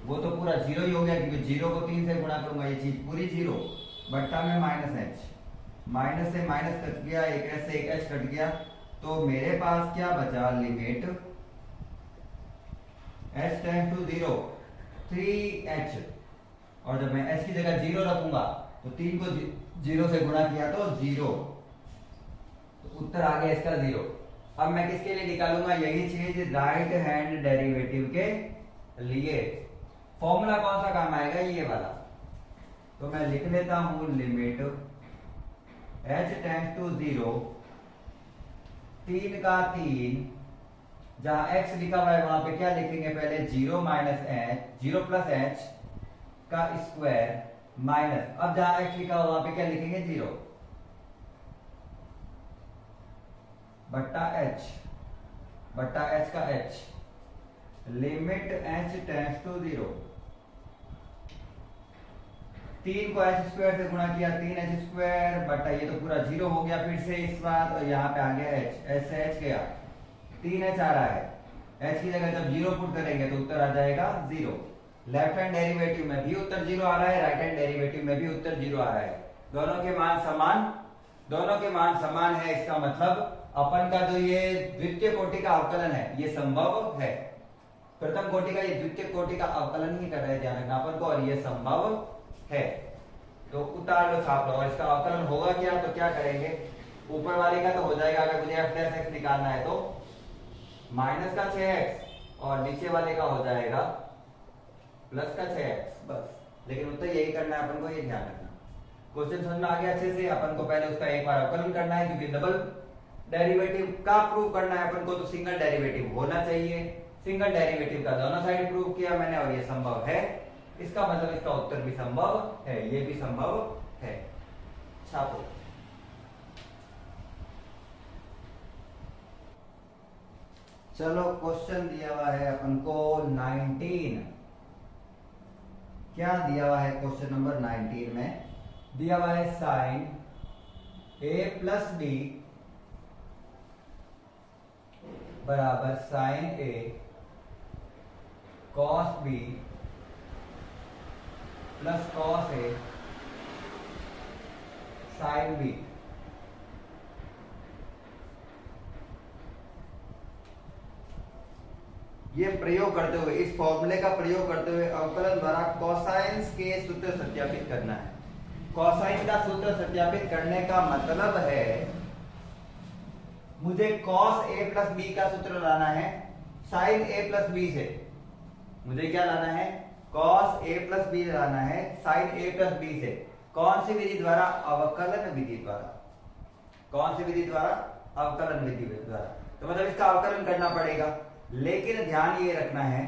वो तो पूरा 0 ही हो गया क्योंकि 0 को 3 से गुणा करूंगा, ये चीज पूरी 0 बट्टा में माइनस h। माइनस से माइनस कट गया, एक h से एक h कट गया, तो मेरे पास क्या बचा, limit h tends to 0 3h। और जब मैं h की जगह 0 रखूंगा तो 3 को 0 से गुणा किया तो 0, तो उत्तर आ गया इसका 0। अब मैं किसके लिए निकालूंगा, यही चीज राइट हैंड डेरिवेटिव के लिए। फॉर्मूला कौन सा काम आएगा, ये वाला। तो मैं लिख लेता हूं, लिमिट h टेंड्स टू 0 3 का 3, जहां x लिखा हुआ है वहां पे क्या लिखेंगे, पहले 0 माइनस h, 0 प्लस h का स्क्वायर माइनस, अब जहां x लिखा हुआ वहां पे क्या लिखेंगे, 0 बट्टा h, बट्टा h का h। Limit h tends to 0, 3 को h स्क्वायर से गुणा किया, 3h स्क्वायर बट्टा ये तो पूरा 0 हो गया फिर से इस बार, और यहाँ पे आ गया h, h से h गया, 3h आ रहा है। h की जगह जब 0 पुट करेंगे तो उत्तर आ जाएगा 0। लेफ्ट हैंड डेरिवेटिव में भी उत्तर 0 आ रहा है, राइट हैंड डेरिवेटिव में भी उत्तर 0 आ रहा है। दोनों के मान समान, दोनों के मान समान है। इसका मतलब अपन का जो ये द्वितीय कोटि का अवकलन है ये संभव है। प्रथम कोटि का ये द्वितीय कोटि का अवकलन ही कर रहे हैं, ध्यान रखना अपन को, और ये संभव है। तो उतार लो, छाप लो, और इसका अवकलन होगा क्या, तो क्या करेंगे, ऊपर वाले का तो हो जाएगा, अगर मुझे f डैश x निकालना है तो माइनस का 6x, और नीचे वाले का हो जाएगा प्लस का 6x, बस। लेकिन उत्तर यही करना है अपन को, ये ध्यान रखना। क्वेश्चन समझ में आ गया अच्छे से। अपन को पहले उसका एक बार अवकलन करना है, क्योंकि डबल डेरिवेटिव का प्रूव करना है अपन को, तो सिंगल डेरिवेटिव होना चाहिए। सिंगल डेरिवेटिव का दोनों साइड प्रूव किया मैंने, और ये संभव है। इसका मतलब इसका उत्तर भी संभव है, ये भी संभव है। छापो। चलो क्वेश्चन दिया हुआ है अपन को 19। क्या दिया हुआ है क्वेश्चन नंबर 19 में, दिया हुआ है साइन ए प्लस बी बराबर sign A cos B plus cos A sine B. ये प्रयोग करते हुए, इस फॉर्मूले का प्रयोग करते हुए अवकलन द्वारा कोसाइंस के सूत्र सत्यापित करना है। कोसाइन का सूत्र सत्यापित करने का मतलब है मुझे cos a प्लस बी का सूत्र लाना है sin a प्लस बी से। मुझे क्या लाना है? cos a प्लस बी लाना है sin a प्लस बी से। कौन सी विधि द्वारा? अवकलन विधि द्वारा। कौन सी विधि द्वारा? अवकलन विधि द्वारा। तो मतलब इसका अवकलन करना पड़ेगा, लेकिन ध्यान ये रखना है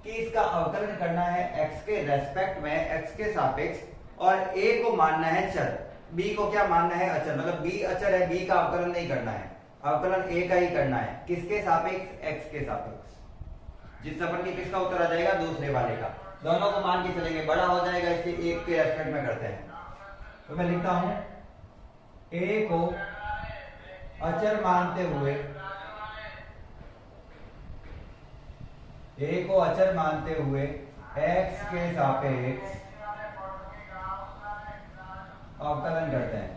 कि इसका अवकलन करना है x के रेस्पेक्ट में, x के सापेक्ष, और a को मानना है चर, b को क्या मानना है? अचर। मतलब b अचर है, b का अवकलन नहीं करना है, अवकलन a का ही करना है। किसके सापेक्ष? x के सापेक्ष। जिस सफर की किसका उत्तर आ जाएगा? दूसरे वाले का। दोनों को मान के चलेंगे, बड़ा हो जाएगा इसके एक के रेस्पेक्ट में करते हैं। तो मैं लिखता हूं a को अचर मानते हुए, a को अचर मानते हुए x के सापेक्ष अवकलन करते हैं।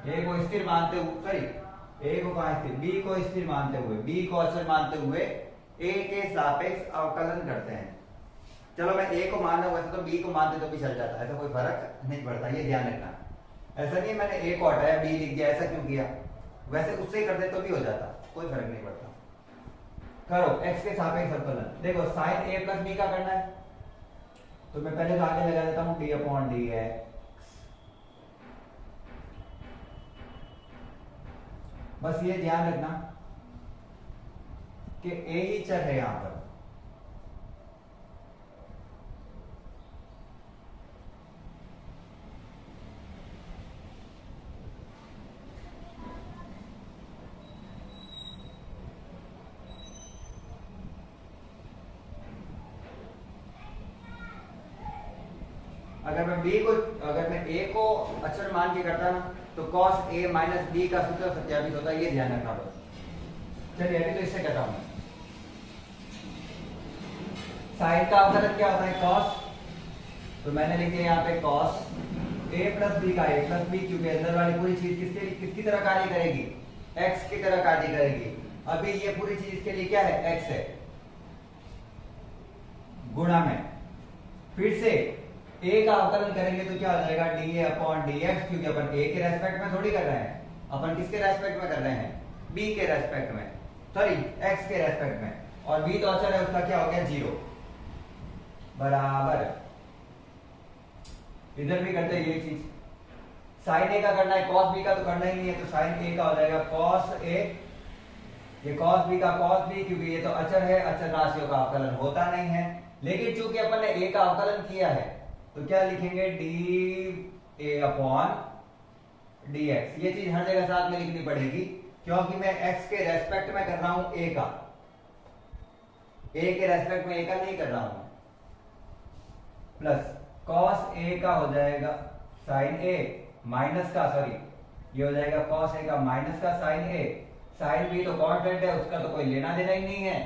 a को स्थिर मानते हुए, सॉरी a को कहां स्थिर? b को स्थिर मानते हुए, b को अचर मानते हुए a के सापेक्ष अवकलन करते हैं। चलो मैं a को मान रहा हूं, वैसे तो b को मानते तो भी चल जाता, ऐसा कोई फर्क नहीं पड़ता, ये ध्यान रखना। ऐसा नहीं मैंने a को हटाया b लिख दिया, ऐसा क्यों किया? वैसे उससे ही करते तो भी हो जाता, कोई फर्क नहीं पड़ता। करो x के सापेक्ष अवकलन। देखो sin a प्लस b का करना है, तो मैं पहले तो आगे लगा देता हूं d अपॉन dx। बस ये ध्यान रखना कि a ही चर है यहां पर। अगर मैं a को अचर मान के करता ना, तो cos a माइनस b का सूत्र सत्यापित होता है, ये ध्यान रखना बस। चलिए अभी तो इससे कहता हूं। साइन का अवकलन क्या होता है? cos। तो मैंने लिख दिया यहाँ पे cos a प्लस b का a प्लस b, क्योंकि अंदर वाली पूरी चीज किसकी तरह कार्य करेगी? x की तरह कार्य करेगी। अभी ये पूरी चीज इसके लिए क्या है? x है, गुणा में। फिर से a का अवकलन करेंगे तो क्या हो जाएगा? dA अपॉन dx, क्योंकि अपन a के रेस्पेक्ट में थोड़ी कर रहे हैं, अपन किसके रेस्पेक्ट में कर रहे हैं? b के रेस्पेक्ट में, सॉरी x के रेस्पेक्ट में। और b तो अचर है, उसका क्या हो गया? 0 बराबर। इधर भी करते हैं ये चीज। sin a का करना है, cos b का तो करना ही नहीं है, तो sin a का हो जाएगा cos a, ये cos b का cos b, क्योंकि ये तो अचर है, अचर राशियों का अवकलन होता नहीं है। लेकिन चूंकि अपन ने a का अवकलन किया है, तो क्या लिखेंगे? d a upon dx। ये चीज हर जगह साथ में लिखनी पड़ेगी, क्योंकि मैं x के रेस्पेक्ट में कर रहा हूं a का, a के रेस्पेक्ट में a का नहीं कर रहा हूं। प्लस cos a का हो जाएगा sin a माइनस का, सॉरी ये हो जाएगा cos a का माइनस का sin a। sin b तो कांस्टेंट है, उसका तो कोई लेना देना ही नहीं है,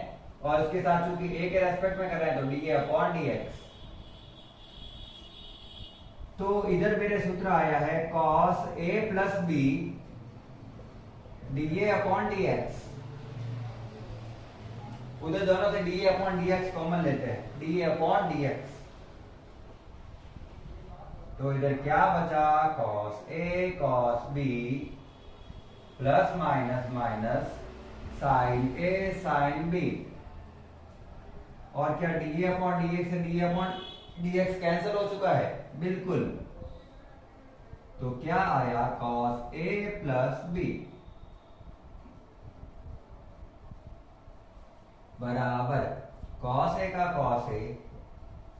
और उसके साथ चूंकि a के रेस्पेक्ट में कर रहे हैं तो dA अपॉन dx। तो इधर मेरे सूत्र आया है cos a plus b dA upon dx। उधर दोनों से dA अपॉन dx कॉमन लेते हैं, dA अपॉन dx। तो इधर क्या बचा? cos a cos b plus minus minus sin a sin b, और क्या dA अपॉन dx से dA अपॉन dx कैंसिल हो चुका है, बिल्कुल। तो क्या आया? cos a प्लस b बराबर cos a का cos a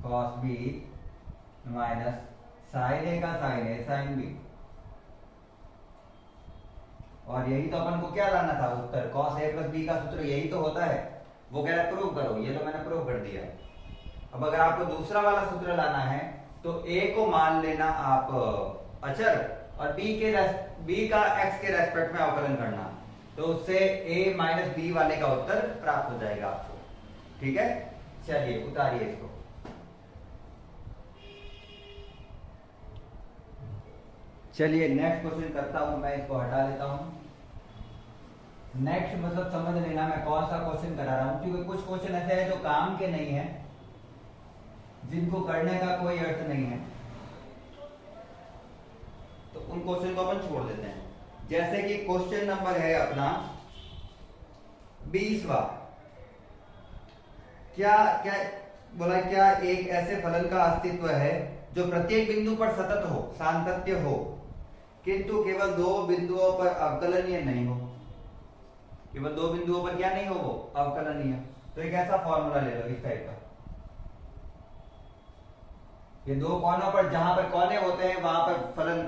cos b minus sin a का sin a sin b। और यही तो अपन को क्या लाना था उत्तर? cos a प्लस b का सूत्र यही तो होता है। वो कह रहा है प्रूव करो, ये तो मैंने प्रूव कर दिया। अब अगर आपको दूसरा वाला सूत्र लाना है तो a को मान लेना आप अचर और b का x के रेस्पेक्ट में अवकलन करना, तो उससे a माइनस b वाले का उत्तर प्राप्त हो जाएगा आपको। ठीक है, चलिए उतारिए इसको। चलिए नेक्स्ट क्वेश्चन करता हूं, मैं इसको हटा लेता हूं। नेक्स्ट मतलब समझ लेना मैं कौन सा क्वेश्चन करा रहा हूं, क्योंकि कुछ क्वेश्चन ऐसे हैं जो काम के नहीं है, जिनको करने का कोई अर्थ नहीं है, तो उन क्वेश्चन को अपन छोड़ देते हैं। जैसे कि क्वेश्चन नंबर है अपना 20वां। क्या क्या बोला, क्या एक ऐसे फलन का अस्तित्व है जो प्रत्येक बिंदु पर सतत हो, सातत्य हो, किंतु केवल दो बिंदुओं पर अवकलनीय नहीं हो। केवल दो बिंदुओं पर क्या नहीं हो, वो अवकलनीय। तो एक ऐसा फॉर्मूला ले लो इस टाइप का, ये दो कोनों पर जहां पर कोने होते हैं वहां पर फलन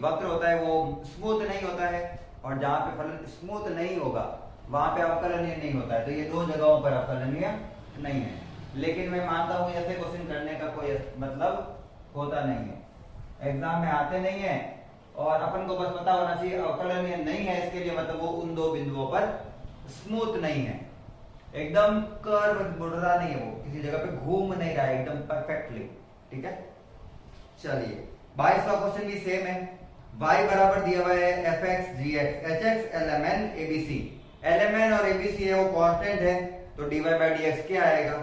वक्र होता है, वो स्मूथ नहीं होता है, और जहां पे फलन स्मूथ नहीं होगा वहां पे अवकलनीय नहीं होता है। तो ये दो जगहों पर अवकलनीय नहीं है। लेकिन मैं मानता हूं ऐसे क्वेश्चन करने का कोई मतलब होता नहीं है, एग्जाम में आते नहीं है, और अपन को बस पता होना चाहिए अवकलनीय नहीं है, इसके लिए मतलब वो उन दो बिंदुओं पर स्मूथ नहीं है, एकदम कर्व मुड़ रहा नहीं है, वो किसी जगह पे घूम नहीं रहा है, एकदम परफेक्टली। ठीक है, चलिए 22वां क्वेश्चन भी सेम है। y बराबर दिया हुआ है fx gx hx lmn abc। lmn और abc है वो कांस्टेंट है, तो dy by dx क्या आएगा?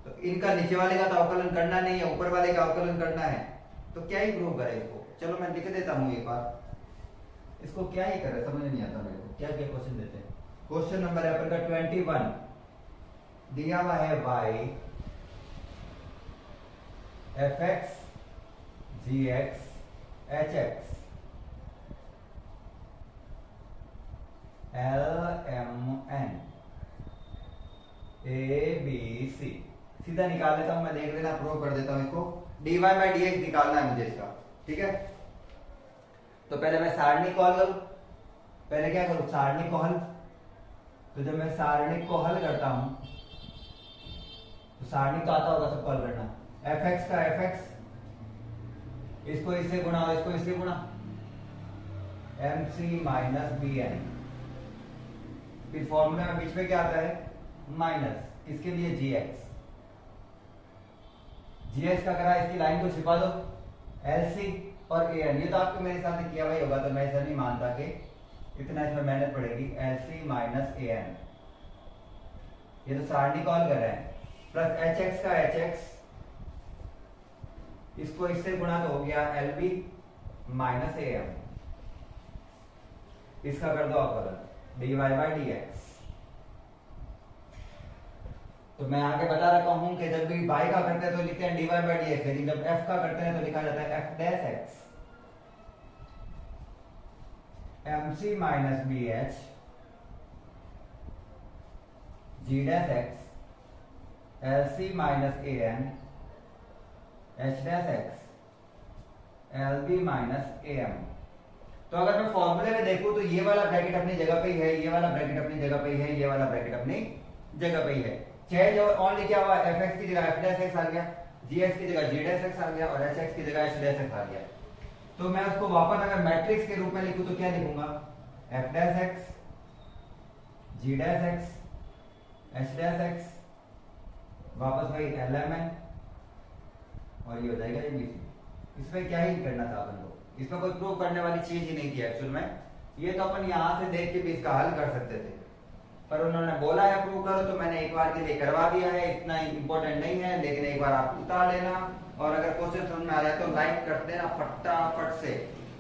तो इनका नीचे वाले का तो अवकलन करना नहीं है, ऊपर वाले का अवकलन करना है, तो क्या ही प्रूव करे इसको। चलो मैं लिख देता हूं एक बार, इसको क्या ही करे समझ नहीं आता मेरे को, क्या क्या क्वेश्चन देते हैं। क्वेश्चन नंबर है अपन का 21, दिया हुआ है y fx gx hx lmn abc। सीधा निकाल लेता हूं मैं, देख लेना, प्रूव कर देता हूं इसको। dy by dx निकालना है मुझे इसका। ठीक है, तो पहले मैं सारणी कॉल करूं, पहले क्या करूं, सारणी को हल। तो जब मैं सारणी को हल करता हूं तो सारणी तो आता होगा सब कॉल करना, fx का fx, इसको इससे गुणा और इसको इससे गुणा, mc माइनस bn। फिर फॉर्मूला में बीच में क्या आता है, माइनस, किसके लिए, gx। gx का करा, इसकी लाइन को छिपा दो, lc और an। ये तो आपको मेरे साथ किया हुआ होगा, तो मैं ऐसा नहीं मानता कि इतना इसमें मेहनत पड़ेगी। lc माइनस an, ये तो सारणी कॉल कर रहे हैं, प्लस hx का hx, इसको इससे गुणा तो हो गया lb माइनस am, इसका कर दो अवकलन dy by dx। तो मैं आगे बता रखा हूं कि जब भी y का करते हैं तो लिखते हैं dy by dx, लेकिन जब f का करते हैं तो लिखा जाता है f dash x mc minus bh g dash x lc minus an h dash x lb minus am। तो अगर मैं फॉर्मूले में देखूं तो ये वाला ब्रैकेट अपनी जगह पे ही है, ये वाला ब्रैकेट अपनी जगह पे ही है, ये वाला ब्रैकेट अपनी जगह पे ही है। चेंज और ऑन क्या हुआ, fx की जगह f dash x आ गया, gx की जगह g dash x आ गया, और hx की जगह h dash x आ गया। तो मैं उसको वापस अगर मैट्रिक्स के रूप में लिखूं तो क्या लिखूंगा, f dash x g dash x h dash x, वापस वही lmn, और ये हो जाएगा abc। इसमें क्या ही करना था अपन को, इसमें कोई प्रूव करने वाली चीज ही नहीं थी एक्चुअल में। ये तो अपन यहाँ से देख के भी इसका हल कर सकते थे, पर उन्होंने बोला है प्रूव करो, तो मैंने एक बार के लिए करवा दिया है। इतना इंपॉर्टेंट नहीं है, लेकिन एक बार आप उतार लेना, और अगर क्वेश्चन समझ में आ रहा है तो लाइक कर देना फटाफट से।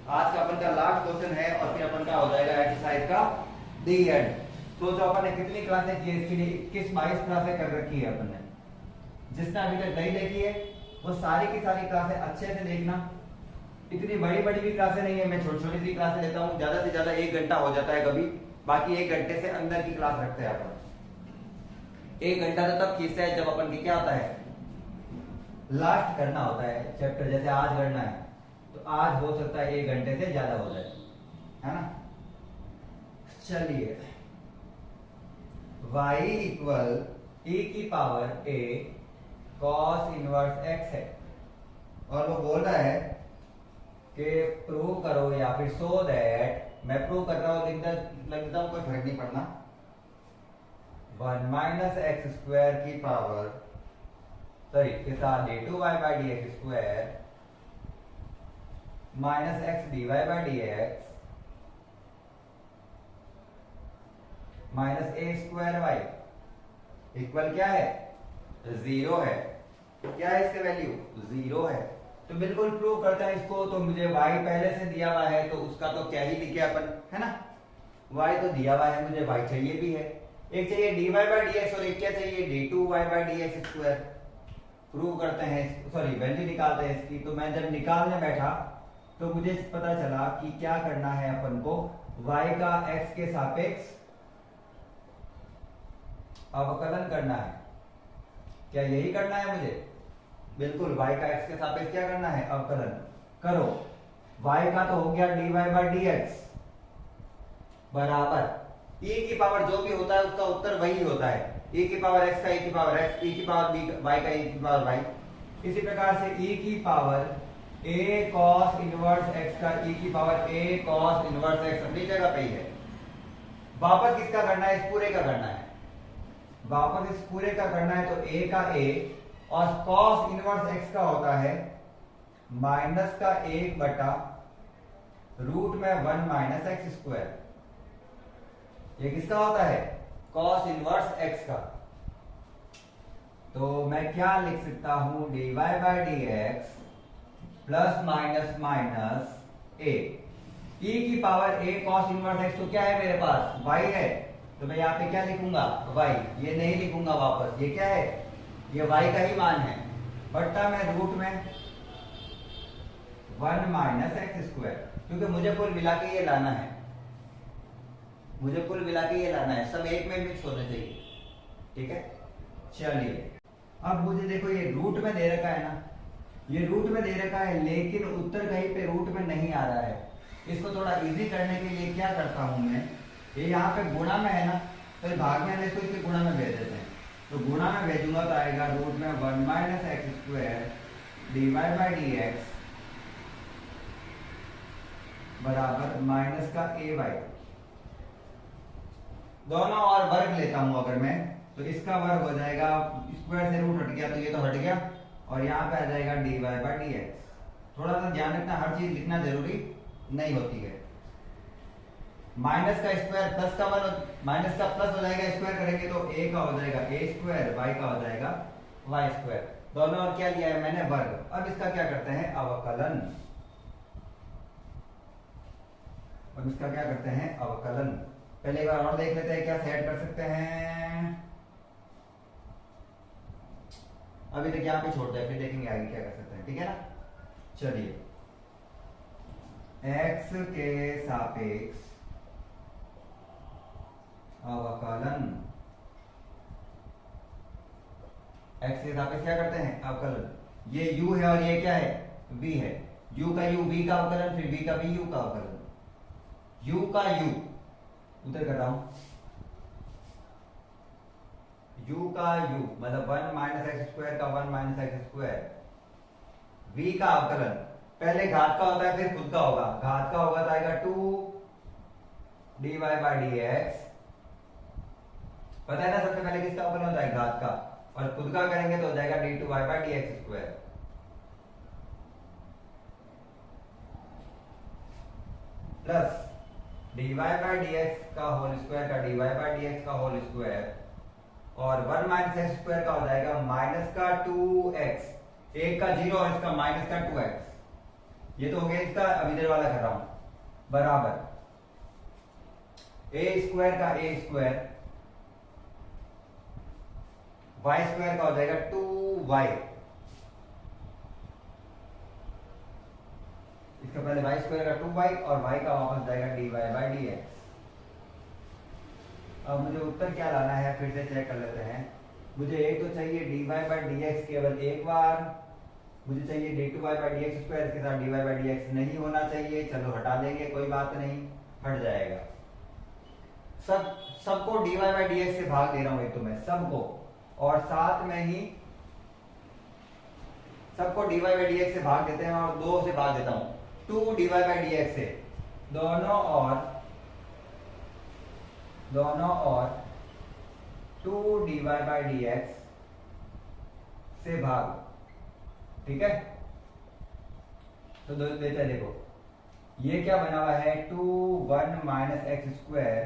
आज का अपन का लास्ट क्वेश्चन है, और फिर अपन का हो जाएगा एक्सरसाइज का दी एंड। तो जो अपन ने कितनी क्लासें की, इसके लिए 21-22 क्लासें कर रखी है अपन ने। जिसने अभी तक नहीं देखी है वो सारी की सारी क्लासें अच्छे से देखना। इतनी बड़ी बड़ी भी क्लासें नहीं है, मैं छोटी छोटी सी क्लासें लेता हूँ, ज्यादा से ज्यादा 1 घंटा हो जाता है कभी, बाकी 1 घंटे से अंदर की क्लास रखते हैं अपन। 1 घंटा तो तब खींचते हैं जब अपन की क्या होता है, लास्ट करना होता है चैप्टर, जैसे आज करना है तो आज हो सकता है 1 घंटे से ज्यादा हो जाए, है ना। चलिए y इक्वल e की power a cos inverse x है। और वो बोल रहा है कि प्रूव करो या फिर सो दैट, मैं प्रूव कर रहा हूँ, लिख देता हूँ, कोई फर्क नहीं पड़ना। 1 माइनस एक्स स्क्वायर की पावर सॉरी के साथ d2y by d x square minus x d y by d x minus a square y equal क्या है? 0 है। क्या है इसका वैल्यू? 0 है। तो बिल्कुल प्रूव करते हैं इसको। तो मुझे y पहले से दिया हुआ है तो उसका तो क्या ही लिखे अपन, है ना। y तो दिया हुआ है, मुझे y चाहिए भी है। एक चाहिए dy बाई डी एक्स और एक क्या चाहिए? d2y by d x square. Prove करते हैं, सॉरी वैल्यू निकालते हैं इसकी। तो मैं जब निकालने बैठा तो मुझे पता चला कि क्या करना है अपन को, y का x के सापेक्ष अवकलन करना है। क्या यही करना है मुझे? बिल्कुल, y का x के सापेक्ष क्या करना है? अवकलन करो। y का तो हो गया dy बाई डी एक्स बराबर e की पावर जो भी होता है उसका उत्तर वही होता है। e की पावर x का e की पावर x, e की पावर b y का e की पावर y। इसी प्रकार से e की power a cos inverse x का e की power a cos inverse x अपनी जगह पे ही है। वापस किसका करना है? इस पूरे का करना है। वापस इस पूरे का करना है तो a का a और cos इनवर्स x का होता है माइनस का 1 बटा रूट में 1 माइनस एक्स स्क्वायर। ये किसका होता है? cos इनवर्स x का। तो मैं क्या लिख सकता हूं? dy by d x plus minus minus a e की power a cos inverse x। तो क्या है मेरे पास? y है। तो मैं यहाँ पे क्या लिखूंगा? y। ये नहीं लिखूंगा वापस, ये क्या है? ये y का ही मान है बट्टा में रूट में 1 माइनस एक्स स्क्वायर। क्योंकि मुझे कुल मिला के ये लाना है, मुझे कुल मिला के ये लाना है, सब एक में मिक्स होने चाहिए। ठीक है, चलिए अब मुझे देखो ये रूट में दे रखा है ना, ये रूट में दे रखा है लेकिन उत्तर कहीं पे रूट में नहीं आ रहा है। इसको थोड़ा इजी करने के लिए क्या करता हूं मैं, ये यहाँ पे गुणा में है ना, तो भाग में इसको इसके गुणा में भेज देते हैं। तो गुणा में भेजूंगा तो आएगा रूट में 1 minus x square d y by d x बराबर माइनस का ए वाई। दोनों और वर्ग लेता हूं अगर मैं, तो इसका वर्ग हो जाएगा, स्क्वायर से रूट हट गया तो ये तो हट गया, और यहाँ पे आ जाएगा d y by d x. थोड़ा सा ध्यान रखना, हर चीज लिखना जरूरी नहीं होती है। माइनस का स्क्वायर प्लस का वन, माइनस का प्लस हो जाएगा, स्क्वायर करेंगे तो ए का हो जाएगा ए स्क्वायर, वाई का हो जाएगा वाई स्क्वायर। दोनों और क्या लिया है मैंने? वर्ग। अब इसका क्या करते हैं? अवकलन। अब इसका क्या करते हैं? अवकलन। पहले एक बार और देख लेते हैं क्या सेट कर सकते हैं। अभी तक यहाँ पे छोड़ते हैं, फिर देखेंगे आगे क्या कर सकते हैं। ठीक है ना, चलिए x के सापेक्ष अवकलन। x के सापेक्ष क्या करते हैं? अवकलन। ये u है और ये क्या है? v है। u का u v का अवकलन, फिर v का v u का अवकलन। u का u उधर कर रहा हूं, u का u मतलब 1 माइनस एक्स स्क्वायर का 1 माइनस एक्स स्क्वायर। v का अवकलन पहले घात का होता है फिर खुद का होगा। घात का होगा तो आएगा 2 dy बाई डी एक्स। पता है ना सबसे पहले किसका अवकलन होता है? घात का। और खुद का करेंगे तो हो जाएगा d2y by d x square plus dy by d x का होल स्क्वायर का dy बाई डी एक्स का होल स्क्वायर, और 1 माइनस एक्स स्क्वायर का हो जाएगा माइनस का 2x, एक का 0 और इसका माइनस का 2x। ये तो हो गया इसका, अब इधर वाला कर रहा हूं, बराबर a स्क्वायर का a स्क्वायर, y स्क्वायर का हो जाएगा 2y। इसका पहले y स्क्वायर का 2y और y का वापस जाएगा dy बाई डी एक्स। अब मुझे उत्तर क्या लाना है फिर से चेक कर लेते हैं। मुझे एक तो चाहिए dy बाई डी एक्स केवल एक बार, मुझे चाहिए d2y by d x square, इसके साथ dy बाई डी एक्स नहीं होना चाहिए, चलो हटा देंगे कोई बात नहीं, हट जाएगा। सबको dy बाई डी एक्स से भाग दे रहा हूं एक तो मैं सबको, और साथ में ही सबको dy बाई डी एक्स से भाग देते हैं और 2 से भाग देता हूं 2 dy बाई डी एक्स से, दोनों और 2 dy बाई डी एक्स से भाग, ठीक है। तो देते हैं, देखो ये क्या बना हुआ है 2 1 minus x square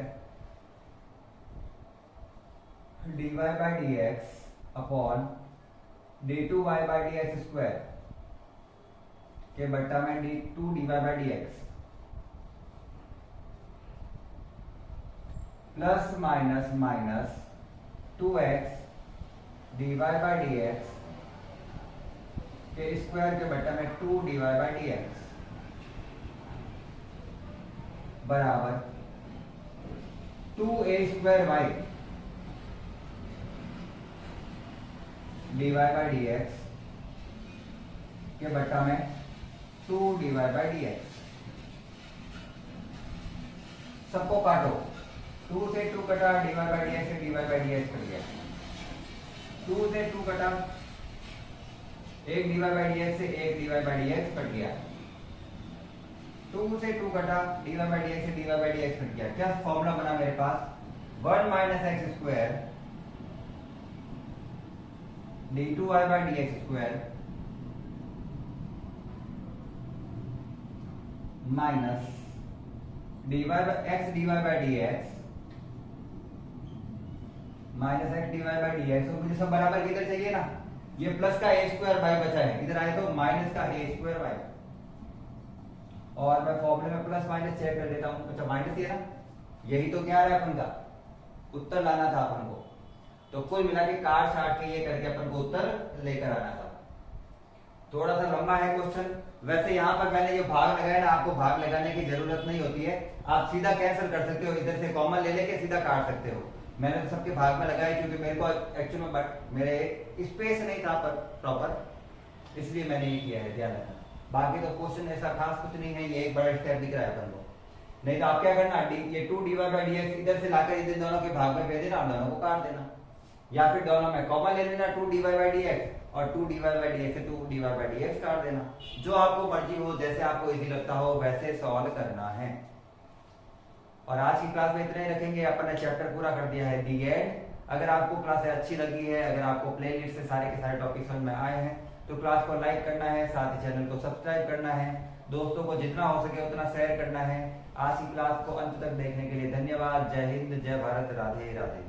dy by d x upon d2 y by d x square के बट्टा में d2 dy by d x plus minus minus 2x dy by d x के स्क्वायर के बट्टा में 2 dy बाई डी एक्स बराबर 2a square y dy by d x के बट्टा में 2 dy बाई डी एक्स। सबको काटो, 2 से 2 कटा, dy बाई डी एक्स से dy by d x cut गया, 2 से 2 कटा, एक dy बाई डी एक्स से एक dy by d x cut गया, 2 से 2 कटा, dy बाई डी एक्स से dy by d x cut गया। क्या फॉर्मूला बना मेरे पास 1 minus x square d2 y by d x square minus dy x dy by d x minus x dy by d x. तो मुझे सब बराबर किधर चाहिए ना, ये प्लस का a स्क्वायर y बचा है, इधर आए तो माइनस का a स्क्वायर y, और मैं फॉर्मूले में प्लस माइनस चेक कर देता हूं। अच्छा माइनस ही है ना, यही तो क्या है अपन का उत्तर लाना था अपन को, तो कुल मिला के काट छाट के ये करके अपन को उत्तर लेकर आना था। थोड़ा सा लंबा है क्वेश्चन, वैसे यहाँ पर मैंने जो भाग लगाया ना, आपको भाग लगाने की जरूरत नहीं होती है, आप सीधा कैंसिल कर सकते हो, इधर से कॉमन ले लेके सीधा काट सकते हो। मैंने तो सबके भाग में लगाया क्योंकि मेरे को एक्चुअल में मेरे स्पेस नहीं था प्रॉपर, इसलिए मैंने ये किया है, ध्यान रखना। बाकी तो क्वेश्चन ऐसा खास कुछ नहीं है, ये एक बड़ा स्टेप दिख रहा है अपन को। नहीं तो आप क्या करना, ये 2 dy बाई डी एक्स इधर से लाकर इधर दोनों के भाग में भेज देना, दोनों को काट देना, या फिर दोनों में कॉमन ले लेना 2 dy बाई डी एक्स और 2 dy बाई डी एक्स से 2 dy बाई डी एक्स काट देना। जो आपको मर्जी हो, जैसे आपको इजी लगता हो वैसे सॉल्व करना है। और आज की क्लास में इतना ही रखेंगे, अपन ने चैप्टर पूरा कर दिया है दी एंड। अगर आपको क्लास अच्छी लगी है, अगर आपको प्लेलिस्ट से सारे के सारे टॉपिक समझ में आए हैं, तो क्लास को लाइक करना है, साथ ही चैनल को सब्सक्राइब करना है, दोस्तों को जितना हो सके उतना शेयर करना है। आज की क्लास को अंत तक देखने के लिए धन्यवाद। जय हिंद, जय भारत, राधे राधे।